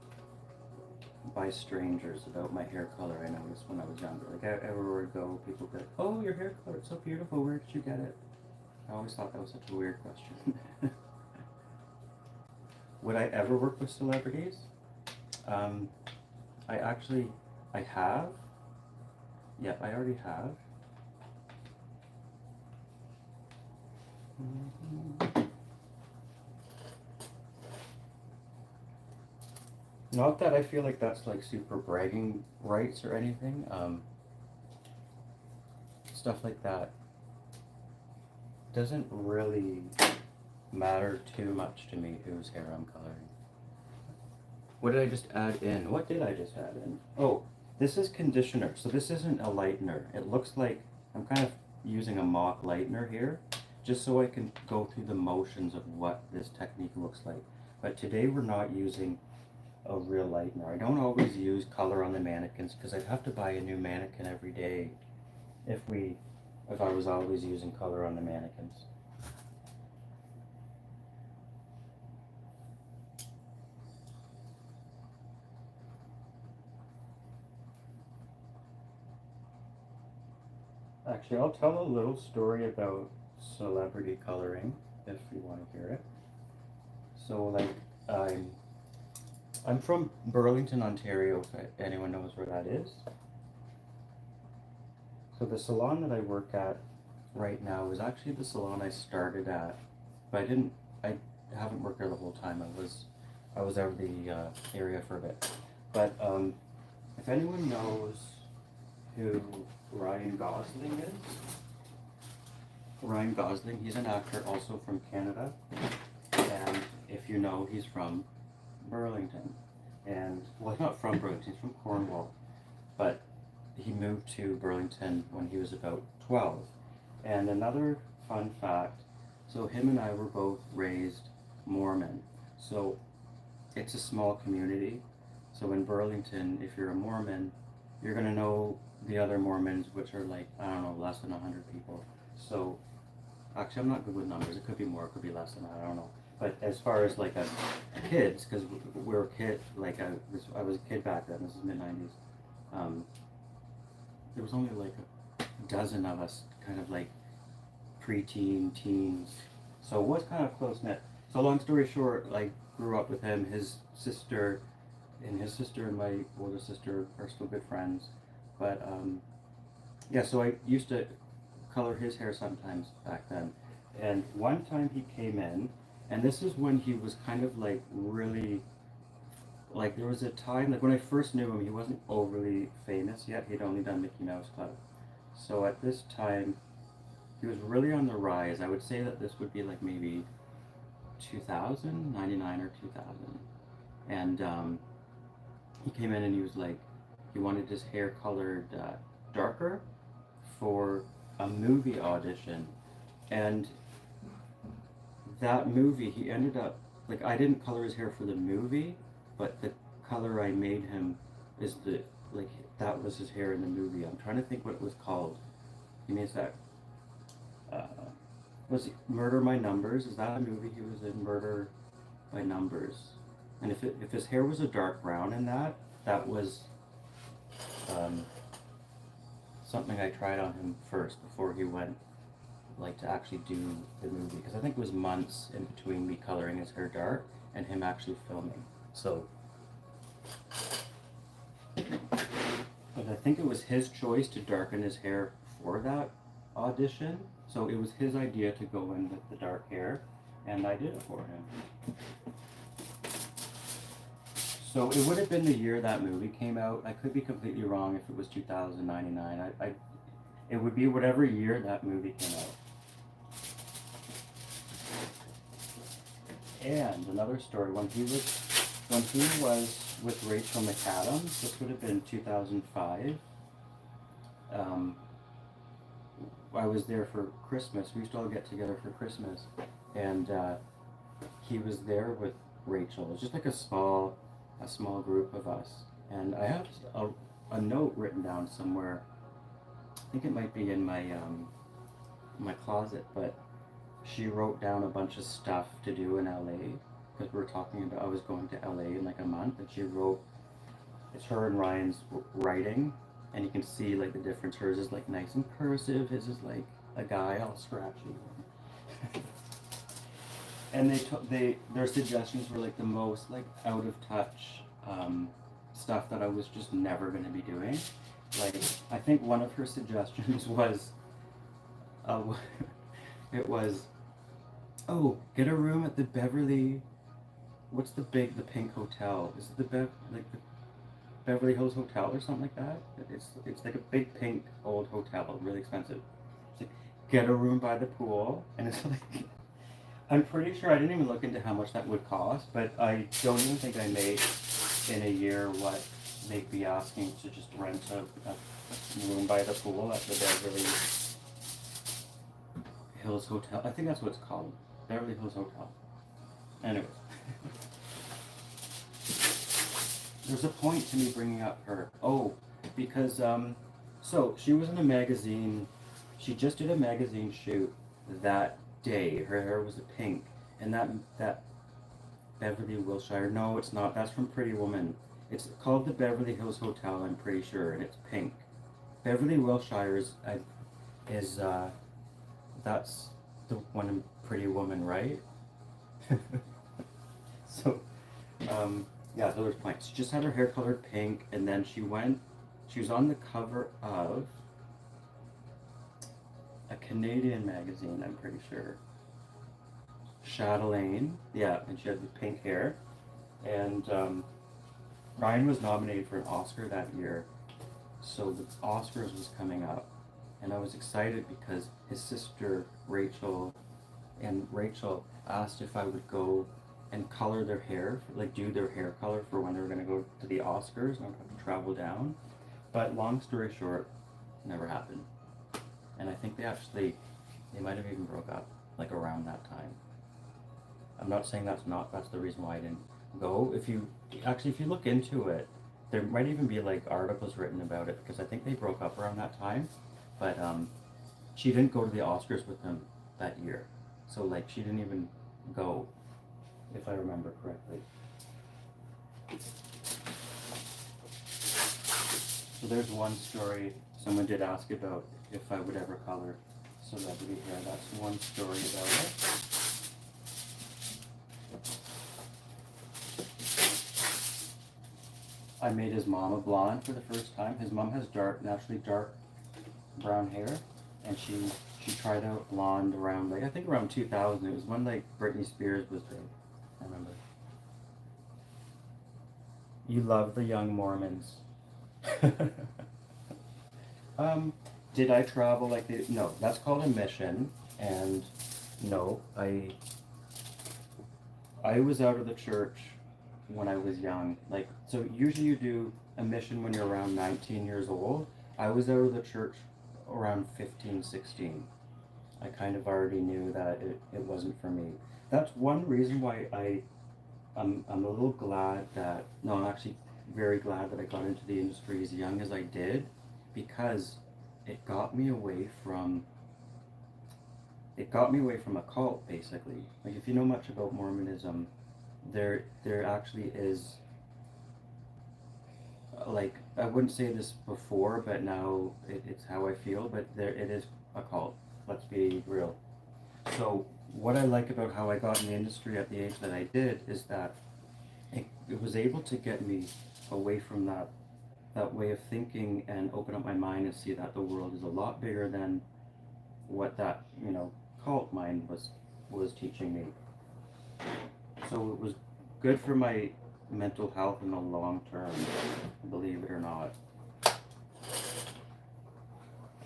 by strangers about my hair color. I noticed when I was younger. Like everywhere I go, people go, "Oh, your hair color, it's so beautiful. Where did you get it?" I always thought that was such a weird question. Would I ever work with celebrities? I have. Yeah, I already have. Not that I feel like that's like super bragging rights or anything. Stuff like that doesn't really matter too much to me whose hair I'm coloring. What did I just add in? What did I just add in? Oh, this is conditioner, so this isn't a lightener. It looks like I'm kind of using a mock lightener here, just so I can go through the motions of what this technique looks like. But today we're not using a real lightener. I don't always use color on the mannequins because I'd have to buy a new mannequin every day if I was always using color on the mannequins. Actually, I'll tell a little story about celebrity coloring if you want to hear it. So, like, I'm from Burlington, Ontario, if anyone knows where that is. So the salon that I work at right now is actually the salon I started at, but I haven't worked there the whole time. I was out of the area for a bit. But if anyone knows who Ryan Gosling is, he's an actor also from Canada, and if you know, he's from Burlington, and well, he's not from Burlington, he's from Cornwall, but he moved to Burlington when he was about 12. And another fun fact, so him and I were both raised Mormon. So it's a small community. So in Burlington, if you're a Mormon, you're going to know the other Mormons, which are like, I don't know, less than 100 people. So actually, I'm not good with numbers. It could be more, it could be less than that, I don't know. But as far as like kids, because we were kids, like I was a kid back then, this is mid 90s. There was only like a dozen of us, kind of like preteen, teens. So it was kind of close knit. So long story short, like grew up with him, his sister, and my older sister are still good friends. But yeah, so I used to color his hair sometimes back then. And one time he came in, and this is when he was kind of like really, like there was a time, like when I first knew him, he wasn't overly famous yet. He'd only done Mickey Mouse Club. So at this time, he was really on the rise. I would say that this would be like maybe 2000, 99 or 2000. And he came in and he was like, he wanted his hair colored darker for a movie audition. And that movie, he ended up, like, I didn't color his hair for the movie, but the color I made him is like, that was his hair in the movie. I'm trying to think what it was called. He makes that, was it Murder by Numbers? Is that a movie he was in, Murder by Numbers? And if his hair was a dark brown in that, that was something I tried on him first before he went like to actually do the movie, because I think it was months in between me coloring his hair dark and him actually filming. So, but I think it was his choice to darken his hair for that audition. So it was his idea to go in with the dark hair, and I did it for him. So it would have been the year that movie came out. I could be completely wrong if it was 2099. It would be whatever year that movie came out. And another story, when he was with Rachel McAdams, this would have been 2005. I was there for Christmas. We used to all get together for Christmas, and he was there with Rachel. It was just like a small group of us. And I have a note written down somewhere. I think it might be in my closet, but she wrote down a bunch of stuff to do in LA, because we were talking about I was going to LA in like a month, and she wrote, it's her and Ryan's writing, and you can see like the difference. Hers is like nice and cursive, his is like a guy all scratchy. And their suggestions were like the most like out of touch stuff that I was just never going to be doing. Like I think one of her suggestions was, it was, oh, get a room at the Beverly. What's the pink hotel? Is it the Beverly Hills Hotel or something like that? It's like a big pink old hotel, really expensive. It's like, get a room by the pool, and it's like, I'm pretty sure I didn't even look into how much that would cost, but I don't even think I made in a year what they'd be asking to just rent a room by the pool at the Beverly Hills Hotel. I think that's what it's called, Beverly Hills Hotel. Anyways. There's a point to me bringing up her. Oh, because, so she was in a magazine, she just did a magazine shoot that day. Her hair was pink, and that Beverly Wilshire, no it's not, that's from Pretty Woman. It's called the Beverly Hills Hotel, I'm pretty sure, and it's pink. Beverly Wilshire is that's the one in Pretty Woman, right? So, yeah, so there's points. She just had her hair colored pink, and then she was on the cover of a Canadian magazine, I'm pretty sure. Chatelaine, yeah, and she had the pink hair. And Ryan was nominated for an Oscar that year, so the Oscars was coming up, and I was excited because his sister Rachel asked if I would go and color their hair, like do their hair color for when they were going to go to the Oscars, and I would have to travel down. But long story short, never happened. And I think they might have even broke up like around that time. I'm not saying that's the reason why I didn't go. If you look into it, there might even be like articles written about it because I think they broke up around that time. But she didn't go to the Oscars with him that year, so like she didn't even go, if I remember correctly. So there's one story someone did ask about if I would ever color celebrity hair. That's one story about it. I made his mom a blonde for the first time. His mom has naturally dark brown hair, and she tried out blonde around like I think around 2000. It was when like Britney Spears was big. I remember. You love the young Mormons. Did I travel like they? No, that's called a mission, and no, I was out of the church when I was young. Like, so usually you do a mission when you're around 19 years old. I was out of the church around 15, 16. I kind of already knew that it wasn't for me. That's one reason why I'm a little glad that, no, I'm actually very glad that I got into the industry as young as I did, because it got me away from a cult, basically. Like, if you know much about Mormonism, there actually is, like, I wouldn't say this before, but now it's how I feel, but it is a cult. Let's be real. So what I like about how I got in the industry at the age that I did is that it was able to get me away from that way of thinking and open up my mind and see that the world is a lot bigger than what that, cult mind was teaching me. So it was good for my mental health in the long term, believe it or not.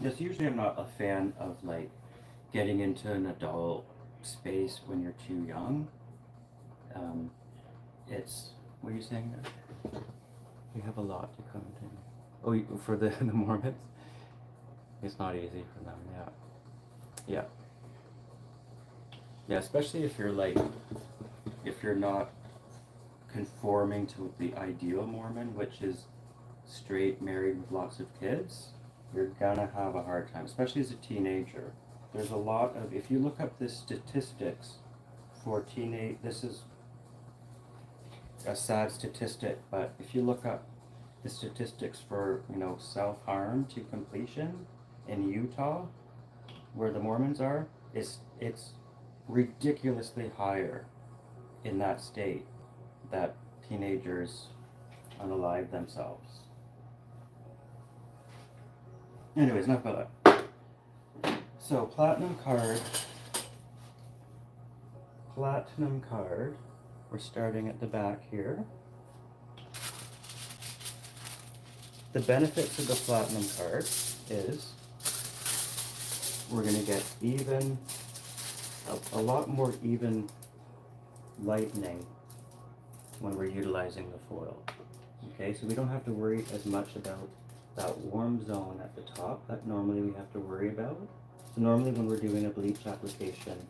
Yes, usually I'm not a fan of like getting into an adult space when you're too young. It's, what are you saying there? We have a lot to come to. Oh, for the Mormons? It's not easy for them, yeah. Yeah. Yeah, especially if you're not conforming to the ideal Mormon, which is straight, married with lots of kids, you're gonna have a hard time, especially as a teenager. There's a lot of, if you look up the statistics for this is a sad statistic, but if you look up the statistics for, self-harm to completion in Utah, where the Mormons are, it's ridiculously higher in that state that teenagers unalive themselves. Anyways, enough about that. So platinum card, we're starting at the back here. The benefits of the platinum card is we're going to get a lot more even lightening when we're utilizing the foil. Okay, so we don't have to worry as much about that warm zone at the top that normally we have to worry about. So normally when we're doing a bleach application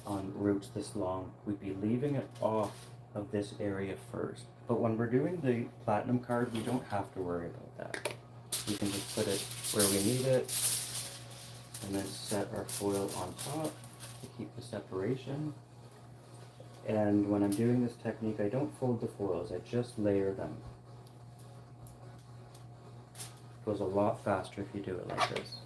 on roots this long, we'd be leaving it off of this area first. But when we're doing the platinum card, we don't have to worry about that. We can just put it where we need it and then set our foil on top to keep the separation. And when I'm doing this technique, I don't fold the foils, I just layer them. It goes a lot faster if you do it like this.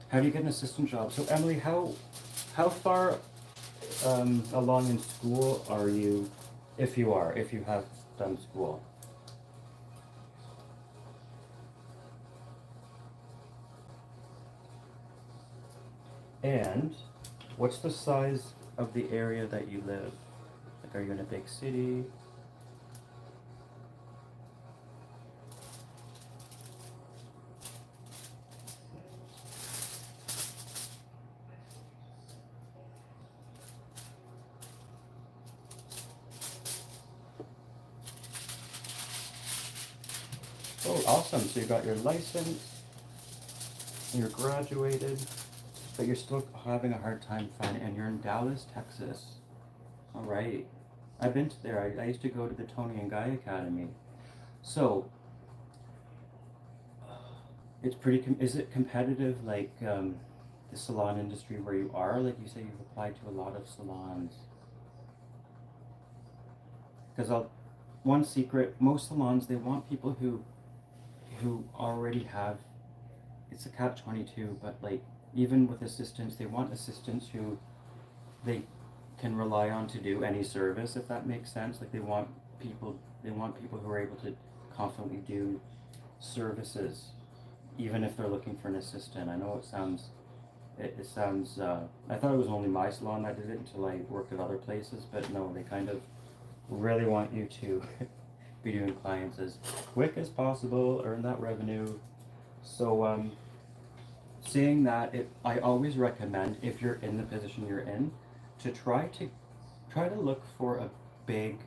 How do you get an assistant job? So Emily, how far along in school are you, if you have done school? And What's the size of the area that you live? Like, are you in a big city? Oh, awesome. So you got your license, you're graduated, but you're still having a hard time finding, and you're in Dallas, Texas. All right. I've been to there. I used to go to the Tony and Guy Academy. So, it's pretty, is it competitive like the salon industry where you are? Like you say you've applied to a lot of salons. Because one secret, most salons, they want people who already have, it's a catch-22, but like even with assistants, they want assistants who they can rely on to do any service, if that makes sense. Like they want people who are able to confidently do services, even if they're looking for an assistant. I know it sounds, I thought it was only my salon that did it until I worked at other places, but no, they kind of really want you to be doing clients as quick as possible, earn that revenue. So, seeing that, I always recommend, if you're in the position you're in, to try to look for a big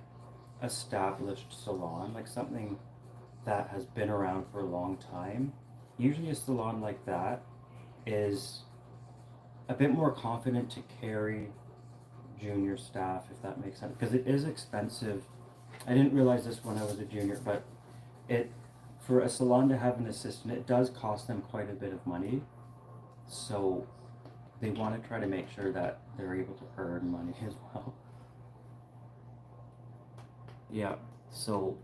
established salon, like something that has been around for a long time. Usually a salon like that is a bit more confident to carry junior staff, if that makes sense, because it is expensive. I didn't realize this when I was a junior, but it for a salon to have an assistant, it does cost them quite a bit of money. So they want to try to make sure that they're able to earn money as well. Yeah. So,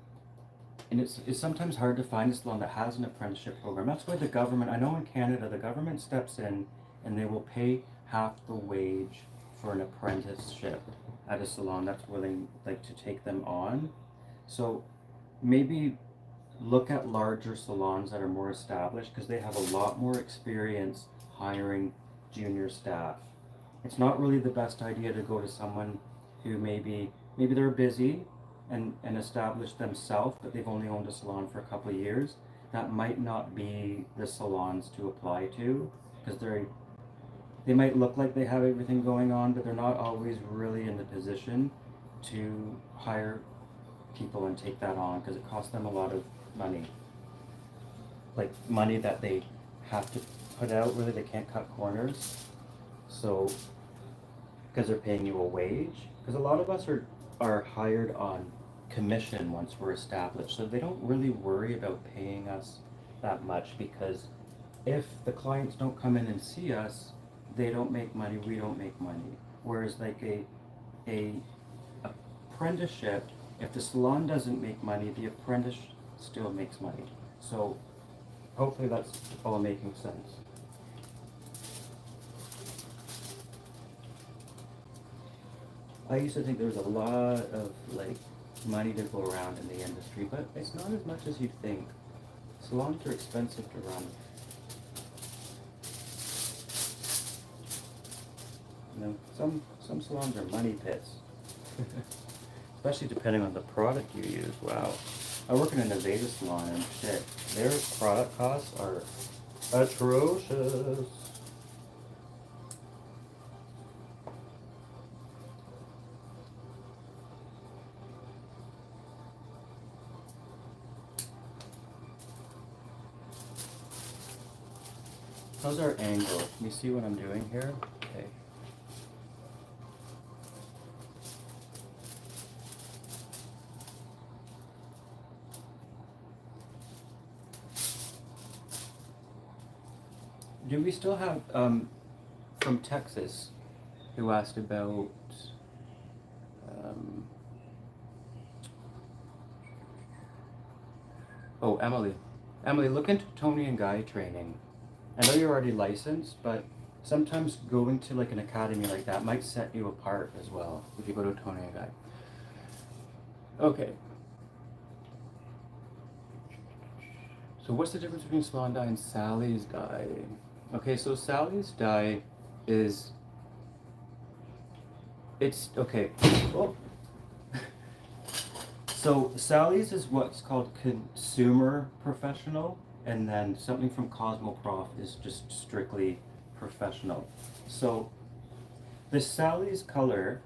and it's sometimes hard to find a salon that has an apprenticeship program. That's why the government, I know in Canada, the government steps in and they will pay half the wage for an apprenticeship at a salon that's willing like to take them on. So maybe look at larger salons that are more established because they have a lot more experience hiring junior staff. It's not really the best idea to go to someone who maybe they're busy and established themselves, but they've only owned a salon for a couple of years. That might not be the salons to apply to because they might look like they have everything going on, but they're not always really in the position to hire people and take that on because it costs them a lot of money. Like money that they have to put out, really, they can't cut corners. So, because they're paying you a wage, because a lot of us are hired on commission once we're established, so they don't really worry about paying us that much because if the clients don't come in and see us, they don't make money, we don't make money. Whereas like a apprenticeship, if the salon doesn't make money, the apprentice still makes money. So hopefully that's all making sense. I used to think there was a lot of like money to go around in the industry, but it's not as much as you'd think. Salons are expensive to run. You know, some salons are money pits, especially depending on the product you use. Wow, I work in a Nevada salon and shit, their product costs are atrocious. How's our angle? Can you see what I'm doing here? Okay. Do we still have from Texas who asked about um, oh, Emily. Emily, look into Tony and Guy training. I know you're already licensed, but sometimes going to like an academy like that might set you apart as well if you go to Tony and Guy. Okay. So what's the difference between Salon Dye and Sally's Dye? Okay, so Sally's Dye is It's okay. Oh. So Sally's is what's called consumer professional, and then something from Cosmoprof is just strictly professional. So the Sally's color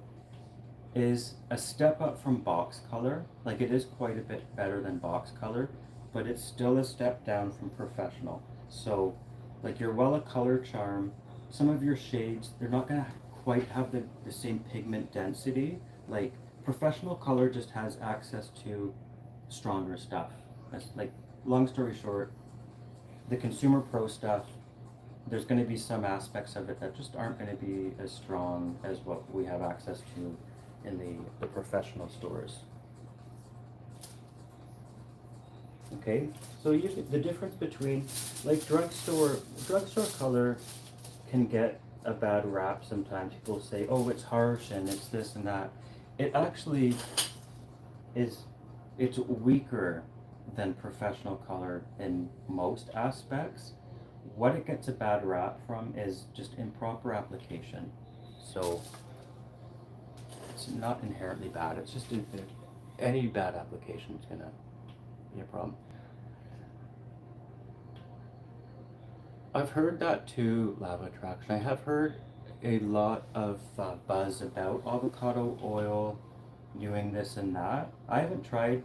is a step up from box color. Like it is quite a bit better than box color, but it's still a step down from professional. So like your Wella color charm, some of your shades, they're not gonna quite have the same pigment density. Like professional color just has access to stronger stuff. That's like, long story short, the consumer pro stuff, there's going to be some aspects of it that just aren't going to be as strong as what we have access to in the professional stores. Okay, so usually the difference between like drugstore color can get a bad rap sometimes. People say, oh, it's harsh and it's this and that. It actually is, it's weaker than professional color in most aspects. What it gets a bad rap from is just improper application. So it's not inherently bad. It's just any bad application is gonna be a problem. I've heard that too, lava attraction. I have heard a lot of buzz about avocado oil doing this and that. I haven't tried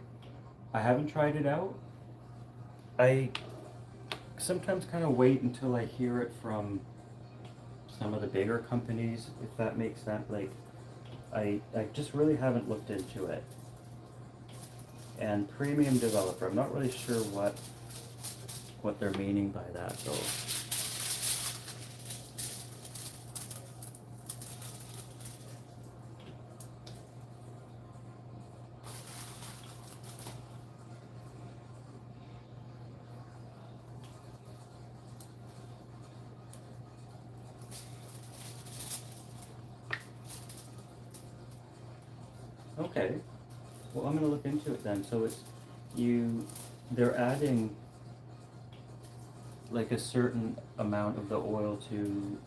it out. I sometimes kind of wait until I hear it from some of the bigger companies, if that makes sense. Like, I just really haven't looked into it. And premium developer, I'm not really sure what they're meaning by that though. Okay, well, I'm gonna look into it then. So it's you, they're adding like a certain amount of the oil to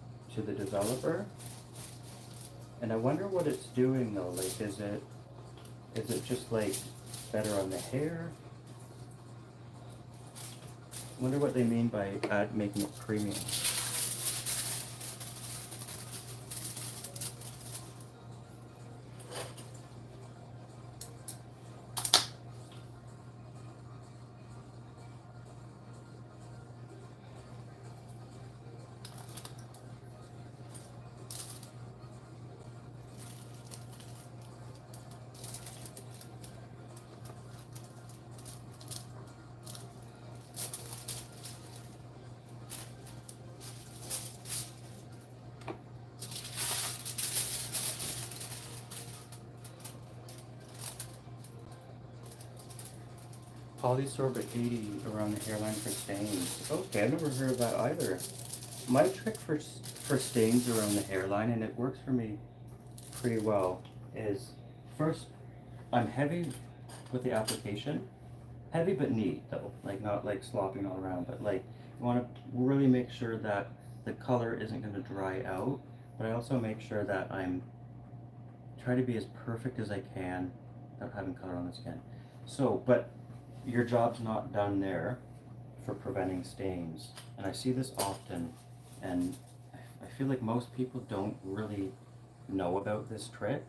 the developer, and I wonder what it's doing though. Like, is it just like better on the hair? I wonder what they mean by making it premium. Polysorbate 80 around the hairline for stains. Okay, I've never heard of that either. My trick for stains around the hairline, and it works for me pretty well, is first I'm heavy with the application. Heavy but neat though, like not like slopping all around, but like you want to really make sure that the color isn't going to dry out. But I also make sure that I'm try to be as perfect as I can without having color on the skin. So, but your job's not done there for preventing stains. And I see this often, and I feel like most people don't really know about this trick.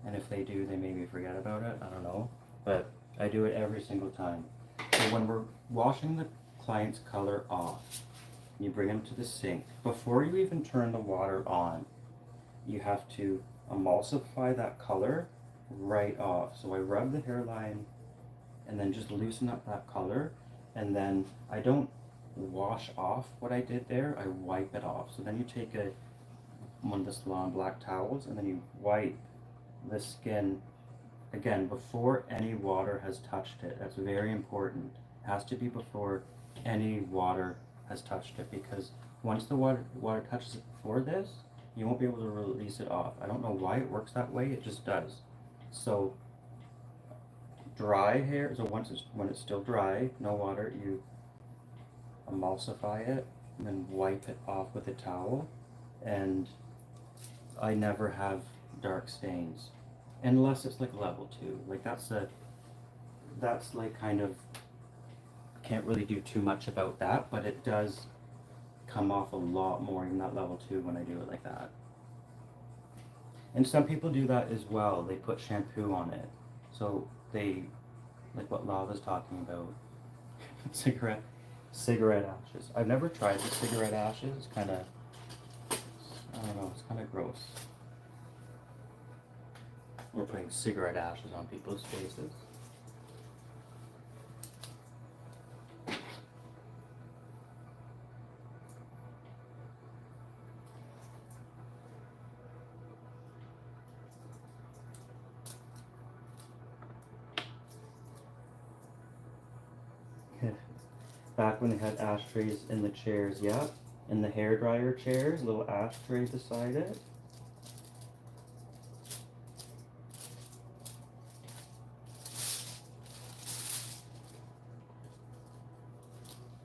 And if they do, they maybe forget about it. I don't know. But I do it every single time. So when we're washing the client's color off, you bring them to the sink. Before you even turn the water on, you have to emulsify that color right off. So I rub the hairline and then just loosen up that color, and then I don't wash off what I did there, I wipe it off. So then you take one of the salon black towels and then you wipe the skin again before any water has touched it. That's very important. It has to be before any water has touched it, because once the water touches it before this, you won't be able to release it off. I don't know why it works that way, it just does. So dry hair, so when it's still dry, no water, you emulsify it and then wipe it off with a towel. And I never have dark stains, unless it's like level 2. Like that's like kind of, can't really do too much about that, but it does come off a lot more in that level 2 when I do it like that. And some people do that as well. They put shampoo on it. So they, like what Lava's talking about, cigarette ashes. I've never tried the cigarette ashes. It's kind of, I don't know, it's kind of gross. We're putting cigarette ashes on people's faces. Back when they had ashtrays in the chairs, yeah. In the hairdryer chairs, little ashtray beside it.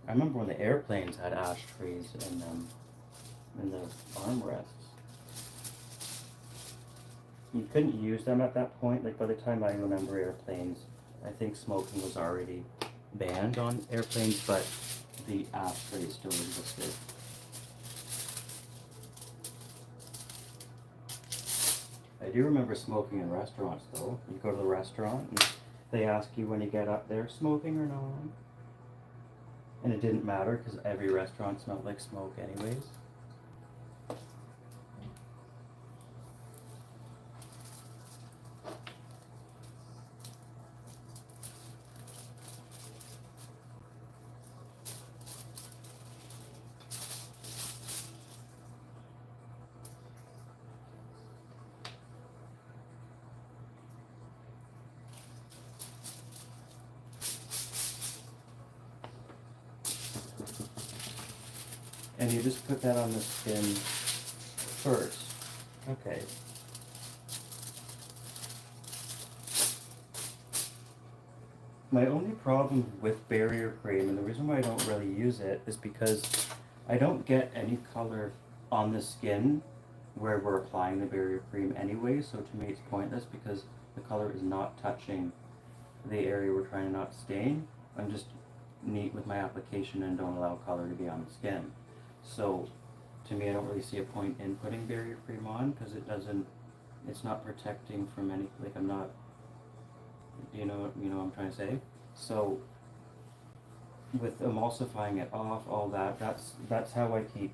I remember when the airplanes had ashtrays in them, in the armrests. You couldn't use them at that point. Like by the time I remember airplanes, I think smoking was already banned on airplanes, but the ashtrays still existed. I do remember smoking in restaurants though. You go to the restaurant and they ask you when you get up there, smoking or not? And it didn't matter because every restaurant smelled like smoke anyways. And you just put that on the skin first. Okay. My only problem with barrier cream, and the reason why I don't really use it, is because I don't get any color on the skin where we're applying the barrier cream anyway, so to me it's pointless because the color is not touching the area we're trying to not stain. I'm just neat with my application and don't allow color to be on the skin. So to me I don't really see a point in putting barrier cream on because it's not protecting from any, like I'm not, you know what I'm trying to say? So with emulsifying it off, all that, that's how I keep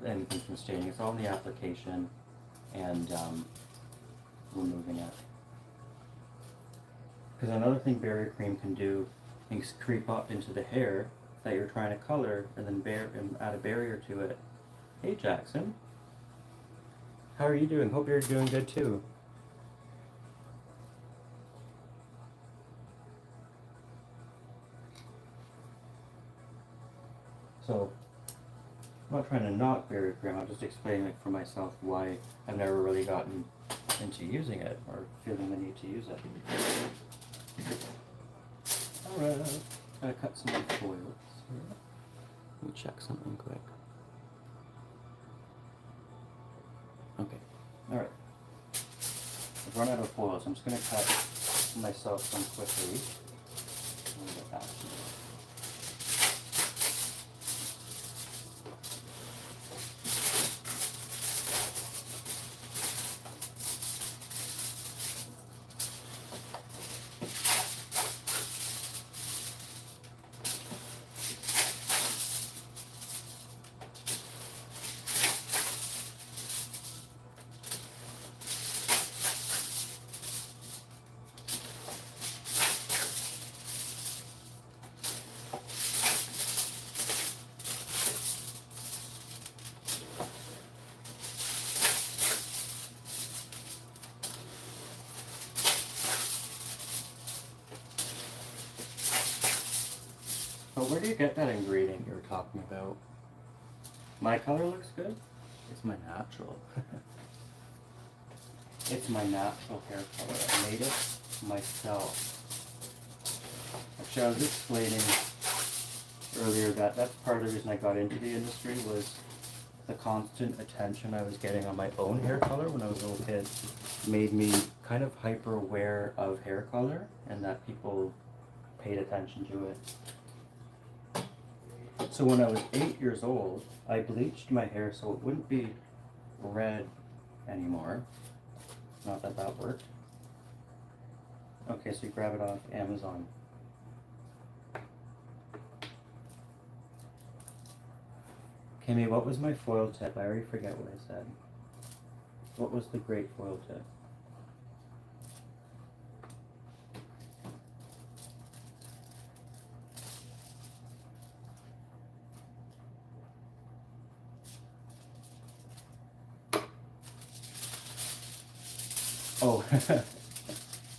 anything from staining. It's all in the application and removing it. Because another thing barrier cream can do is creep up into the hair that you're trying to color and then add a barrier to it. Hey Jackson, how are you doing? Hope you're doing good too. So, I'm not trying to knock barrier cream, I'm just explaining it for myself why I've never really gotten into using it or feeling the need to use it. Alright, gotta cut some of the foils here. Let me check something quick. Okay, alright. I've run out of foils, so I'm just gonna cut myself some quickly. Let me get back to you. But where do you get that ingredient you were talking about? My color looks good? It's my natural. It's my natural hair color. I made it myself. Actually, I was explaining earlier that that's part of the reason I got into the industry was the constant attention I was getting on my own hair color when I was a little kid made me kind of hyper aware of hair color and that people paid attention to it. So when I was 8 years old, I bleached my hair so it wouldn't be red anymore. Not that that worked. Okay, so you grab it off Amazon. Kimmy, what was my foil tip? I already forget what I said. What was the great foil tip? Oh,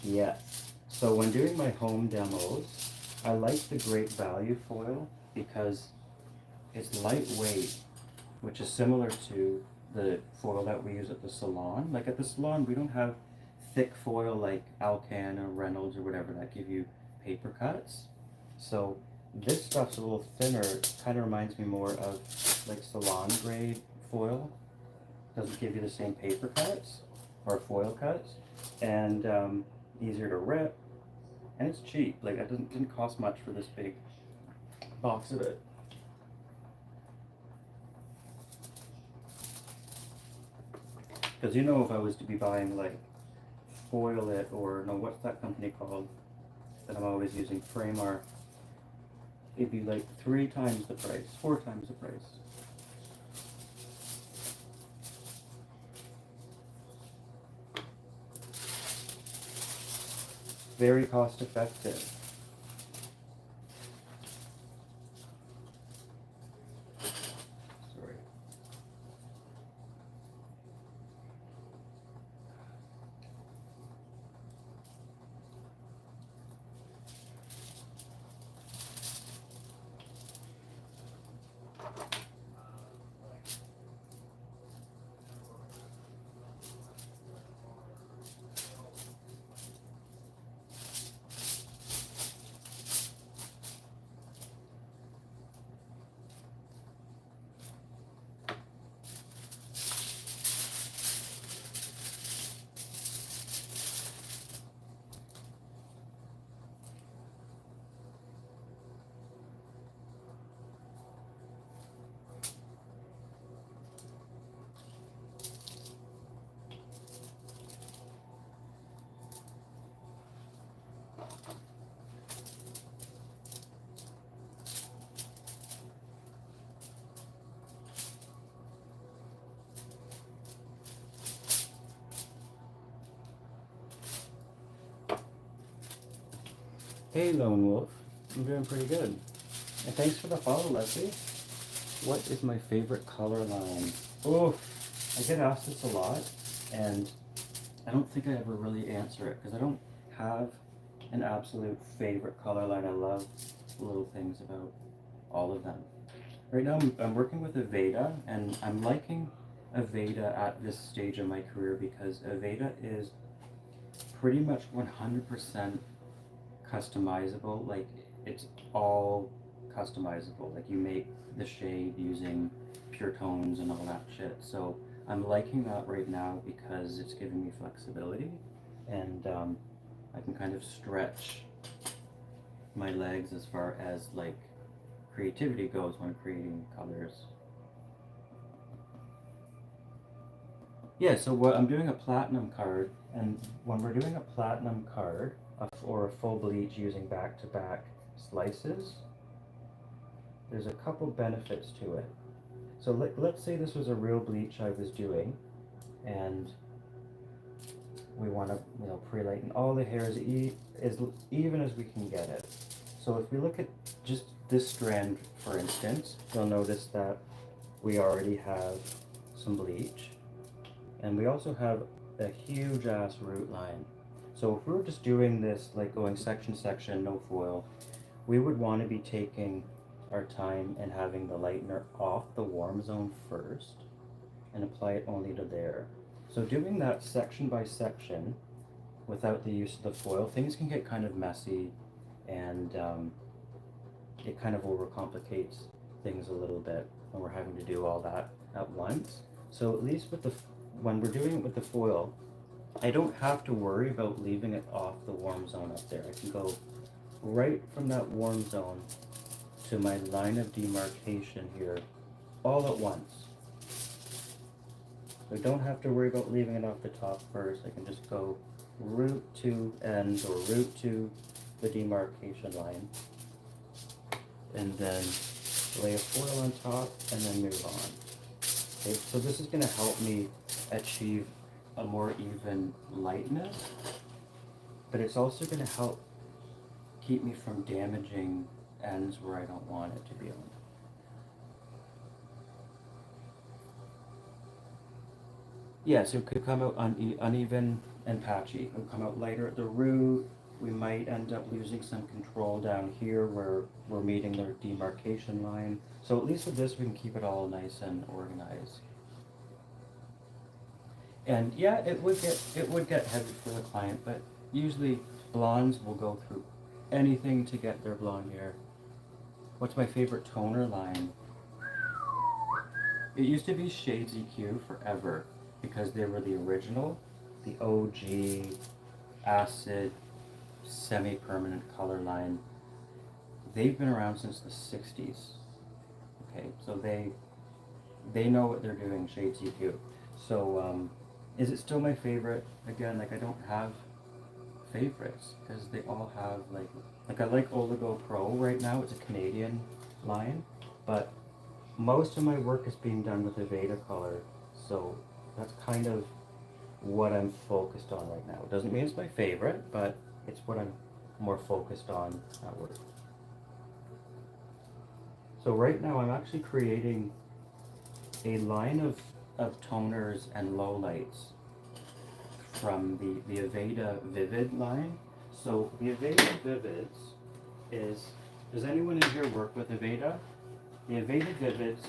yes. So when doing my home demos, I like the Great Value foil because it's lightweight, which is similar to the foil that we use at the salon. Like at the salon, we don't have thick foil like Alcan or Reynolds or whatever that give you paper cuts. So this stuff's a little thinner. It kind of reminds me more of like salon grade foil. Doesn't give you the same paper cuts or foil cuts, and easier to rip, and it's cheap. Like it didn't cost much for this big box of it. Because you know, if I was to be buying like Foil It or no, what's that company called that I'm always using, Framar, it'd be like 3 times the price, 4 times the price. Very cost effective. Sorry. Hey Lone Wolf, I'm doing pretty good. And thanks for the follow, Leslie. What is my favorite color line? Oh, I get asked this a lot, and I don't think I ever really answer it because I don't have an absolute favorite color line. I love little things about all of them. Right now I'm working with Aveda, and I'm liking Aveda at this stage of my career because Aveda is pretty much 100% customizable. Like it's all customizable. Like you make the shade using pure tones and all that shit. So I'm liking that right now because it's giving me flexibility, and I can kind of stretch my legs as far as like creativity goes when creating colors. Yeah, so what I'm doing a platinum card, and when we're doing a platinum card or a full bleach using back-to-back slices, there's a couple benefits to it. So let's say this was a real bleach I was doing, and we want to, pre-lighten all the hairs as even as we can get it. So if we look at just this strand, for instance, you'll notice that we already have some bleach, and we also have a huge ass root line. So if we were just doing this, like going section, no foil, we would want to be taking our time and having the lightener off the warm zone first and apply it only to there. So doing that section by section without the use of the foil, things can get kind of messy, and it kind of overcomplicates things a little bit when we're having to do all that at once. So at least with when we're doing it with the foil, I don't have to worry about leaving it off the warm zone up there. I can go right from that warm zone to my line of demarcation here all at once. I don't have to worry about leaving it off the top first. I can just go root to ends or root to the demarcation line, and then lay a foil on top and then move on. Okay, so this is going to help me achieve a more even lightness, but it's also going to help keep me from damaging ends where I don't want it to be on. Yeah, so it could come out uneven and patchy. It would come out lighter at the root. We might end up losing some control down here where we're meeting the demarcation line. So at least with this, we can keep it all nice and organized. And yeah, it would get heavy for the client, but usually blondes will go through anything to get their blonde hair. What's my favorite toner line? It used to be Shades EQ forever because they were the original, the OG acid semi-permanent color line. They've been around since the 60s. Okay, so they know what they're doing, Shades EQ. So is it still my favorite? Again, like I don't have favorites because they all have like I like Oligo Pro right now. It's a Canadian line, but most of my work is being done with Aveda color, so that's kind of what I'm focused on right now. It doesn't mean it's my favorite, but it's what I'm more focused on at work. So right now I'm actually creating a line of toners and lowlights from the Aveda Vivid line. So the Aveda Vivids is, does anyone in here work with Aveda? The Aveda Vivids,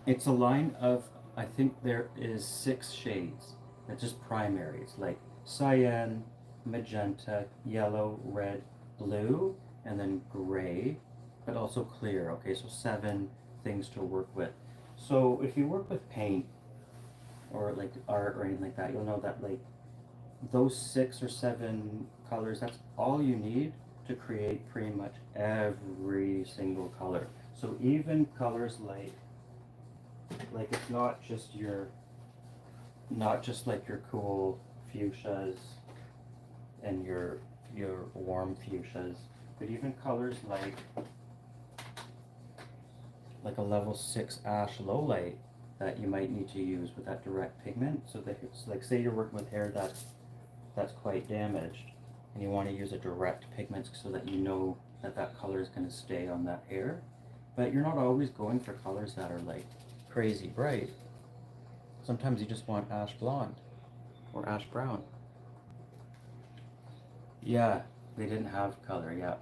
it's a line of, I think there is 6 shades. That's just primaries, like cyan, magenta, yellow, red, blue, and then gray, but also clear. Okay, so 7 things to work with. So if you work with paint or like art or anything like that, you'll know that like those 6 or 7 colors, that's all you need to create pretty much every single color. So even colors like it's not just like your cool fuchsias and your warm fuchsias, but even colors like a level 6 ash low light that you might need to use with that direct pigment. So that it's like, say you're working with hair that's quite damaged and you want to use a direct pigment so that you know that color is going to stay on that hair, but you're not always going for colors that are like crazy bright. Sometimes you just want ash blonde or ash brown. Yeah, they didn't have color. Yeah.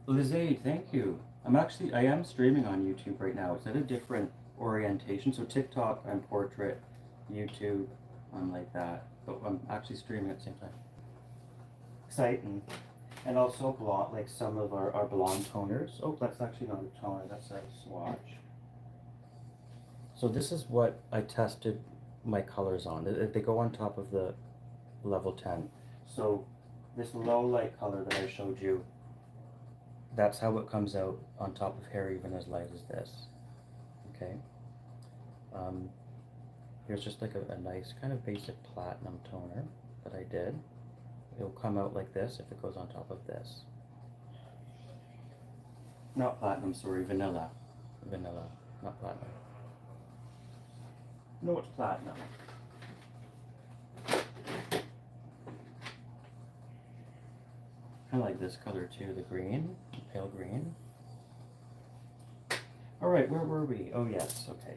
Lizaid, thank you. I am streaming on YouTube right now. It's at a different orientation. So TikTok, I'm portrait. YouTube, I'm like that. But I'm actually streaming at the same time. Exciting. And also blonde, like some of our blonde toners. Oh, that's actually not a toner, that's a swatch. So this is what I tested my colors on. They go on top of the level 10. So this low light color that I showed you, that's how it comes out on top of hair even as light as this. Okay. Here's just like a nice kind of basic platinum toner that I did. It'll come out like this if it goes on top of this. Not platinum, sorry, vanilla. Vanilla, not platinum. No, it's platinum. I like this color too, the green, pale green. All right, where were we? Oh yes, okay.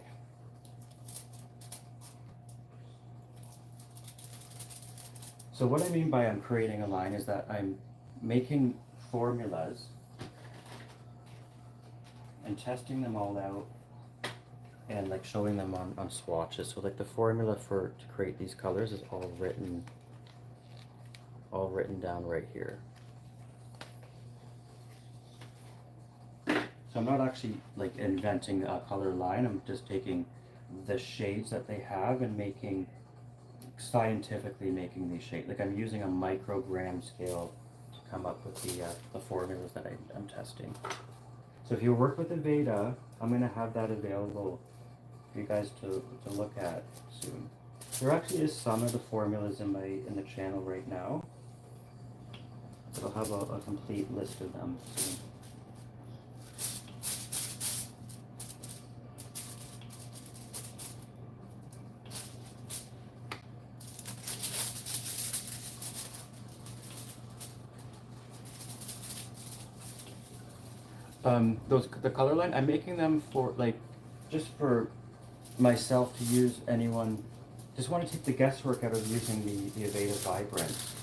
So what I mean by I'm creating a line is that I'm making formulas and testing them all out and like showing them on swatches. So like the formula to create these colors is all written down right here. So I'm not actually like inventing a color line. I'm just taking the shades that they have and scientifically making these shades. Like I'm using a microgram scale to come up with the formulas that I'm testing. So if you work with Aveda, I'm gonna have that available for you guys to look at soon. There actually is some of the formulas in the channel right now. So I'll have a complete list of them soon. The color line, I'm making them for like just for myself to use. Anyone just want to take the guesswork out of using the Aveda Vibrance,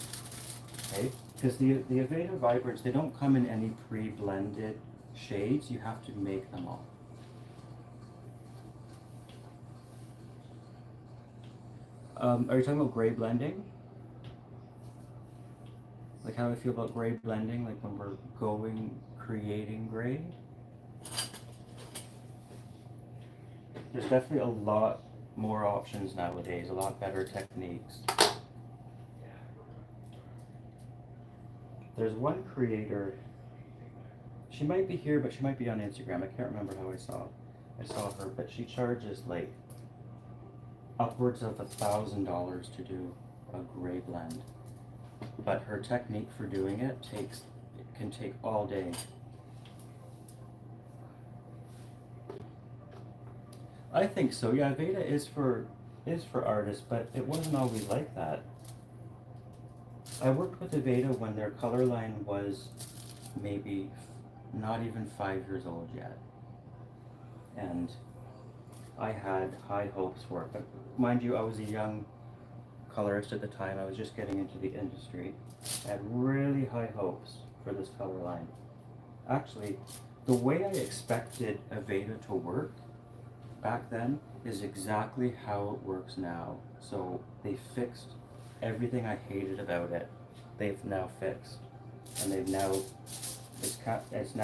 okay? Because the Aveda Vibrance, they don't come in any pre-blended shades. You have to make them all. Are you talking about gray blending? Like how I feel about gray blending, like when we're creating gray? There's definitely a lot more options nowadays, a lot better techniques. There's one creator, she might be here, but she might be on Instagram. I can't remember how I saw her, but she charges like upwards of $1,000 to do a gray blend. But her technique for doing it can take all day. I think so. Yeah, Veda is for artists, but it wasn't always like that. I worked with Aveda when their color line was maybe not even 5 years old yet, and I had high hopes for it. But mind you, I was a young colorist at the time. I was just getting into the industry. I had really high hopes for this color line. Actually, the way I expected Aveda to work back then is exactly how it works now. So they fixed everything I hated about it. They've now fixed, and it's now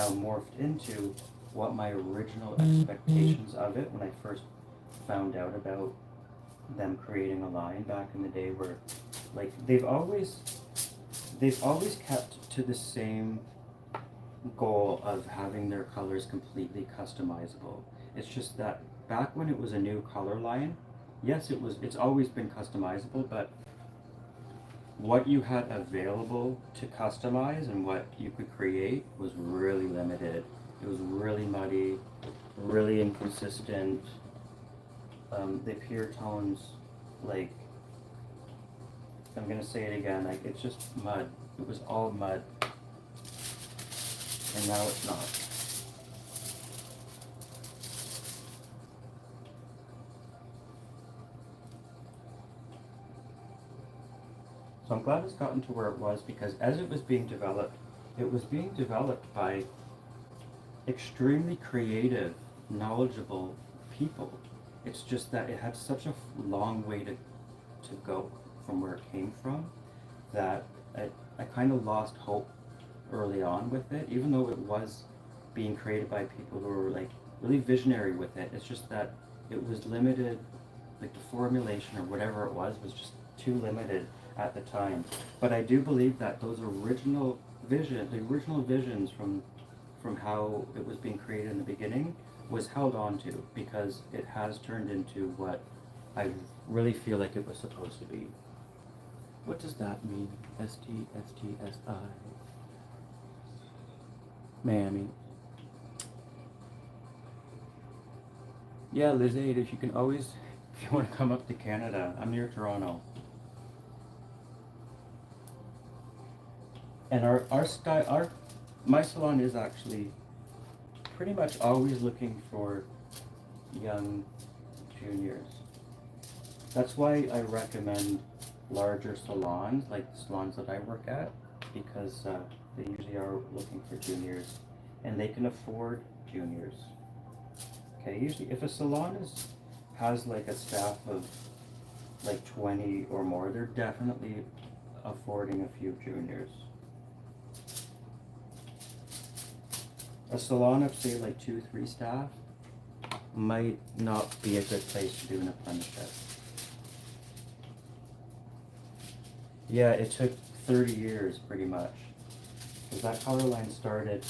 morphed into what my original expectations of it when I first found out about them creating a line back in the day were like they've always kept to the same goal of having their colors completely customizable. It's just that back when it was a new color line, yes, it's always been customizable, but what you had available to customize and what you could create was really limited. It was really muddy, really inconsistent. The pure tones, like, I'm gonna say it again, like it's just mud. It was all mud. And now it's not. So I'm glad it's gotten to where it was, because as it was being developed by extremely creative, knowledgeable people. It's just that it had such a long way to go from where it came from that I kind of lost hope early on with it, even though it was being created by people who were like really visionary with it. It's just that it was limited, like the formulation or whatever it was just too limited at the time. But I do believe that those original visions from how it was being created in the beginning was held on to, because it has turned into what I really feel like it was supposed to be. What does that mean? STSTSI. Miami. Yeah, Liz Aid, if you want to come up to Canada, I'm near Toronto. And my salon is actually pretty much always looking for young juniors. That's why I recommend larger salons, like the salons that I work at, because they usually are looking for juniors, and they can afford juniors. Okay, usually if a salon has like a staff of like 20 or more, they're definitely affording a few juniors. A salon of say like 2-3 staff might not be a good place to do an apprenticeship. Yeah, it took 30 years pretty much. Because that color line started,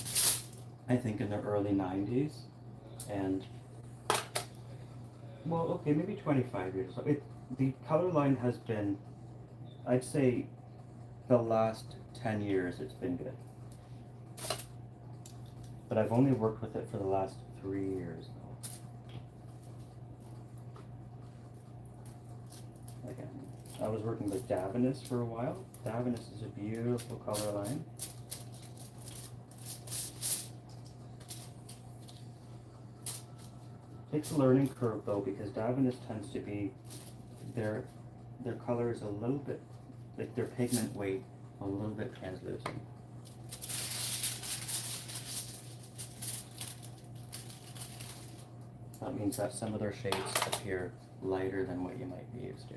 I think, in the early 90s. And, well, okay, maybe 25 years. So the color line has been, I'd say, the last 10 years it's been good. But I've only worked with it for the last 3 years though. Again, I was working with Davinus for a while. Davinus is a beautiful color line. Takes a learning curve though, because Davinus tends to be, their color is a little bit, like their pigment weight, a little bit translucent. That means that some of their shades appear lighter than what you might be used to.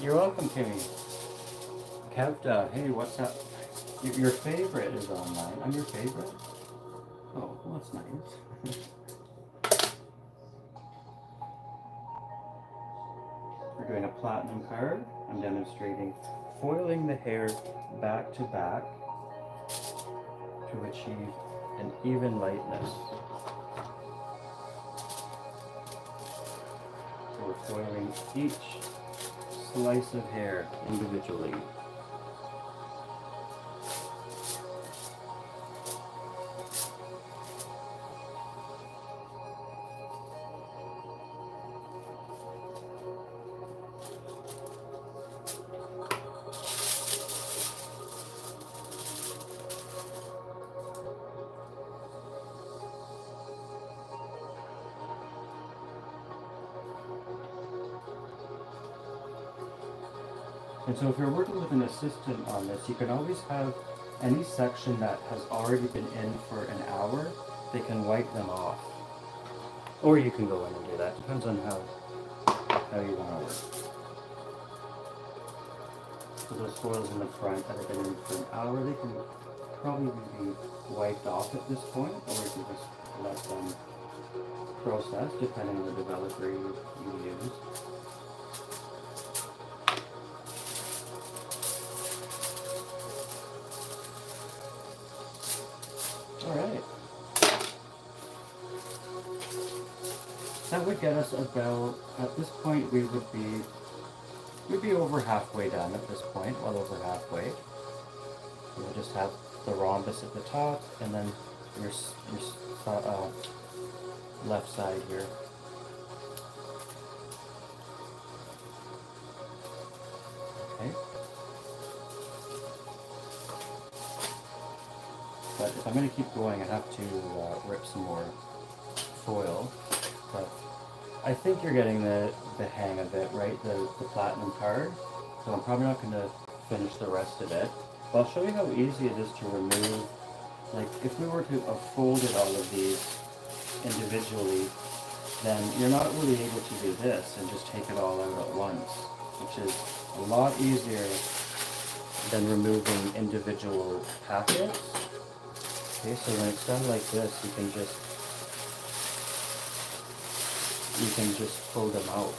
You're welcome, Kimmy. Kevda, hey, what's up? Your favorite is online. I'm your favorite? Oh, well, that's nice. We're doing a platinum card. I'm demonstrating foiling the hair back to back to achieve an even lightness. So we're foiling each slice of hair individually. And so if you're working with an assistant on this, you can always have any section that has already been in for an hour, they can wipe them off. Or you can go in and do that. Depends on how you want to work. So those foils in the front that have been in for an hour, they can probably be wiped off at this point, or you can just let them process depending on the developer you use. Alright. That would get us about, at this point we'd be over halfway done at this point, well over halfway. We'll just have the rhombus at the top, and then your left side here. Okay. But if I'm going to keep going, I have to rip some more foil. But I think you're getting the hang of it, right? The platinum card. So I'm probably not going to finish the rest of it. But I'll show you how easy it is to remove. Like, if we were to have folded all of these individually, then you're not really able to do this and just take it all out at once, which is a lot easier than removing individual packets. Okay, so when it's done like this, you can just pull them out.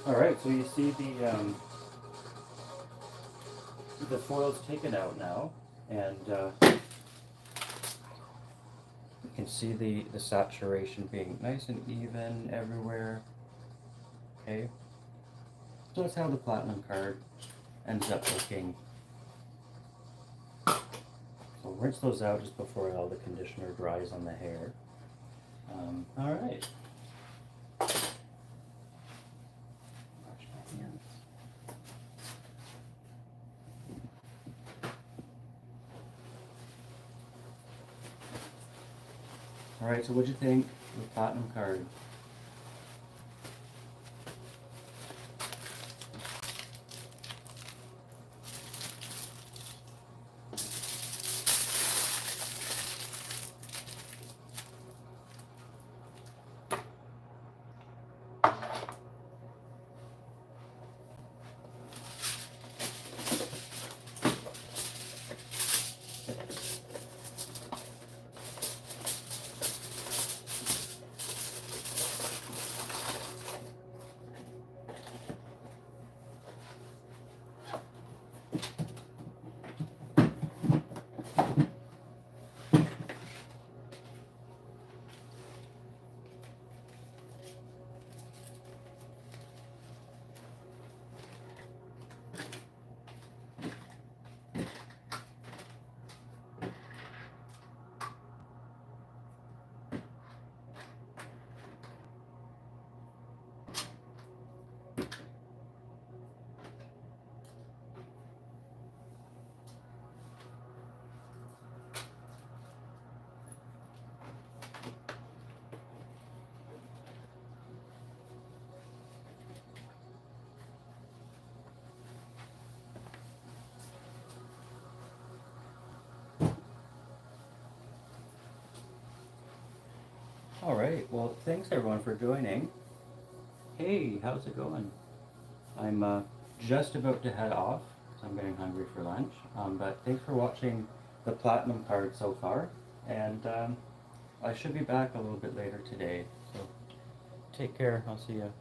Alright, so you see the foil's taken out now, and you can see the saturation being nice and even everywhere. Okay, so that's how the platinum card ends up looking. So rinse those out just before all the conditioner dries on the hair. Alright. Alright, so what'd you think of the platinum card? Alright, well, thanks everyone for joining. Hey, how's it going? I'm just about to head off, because I'm getting hungry for lunch. But thanks for watching the platinum card so far, and I should be back a little bit later today. So take care, I'll see you.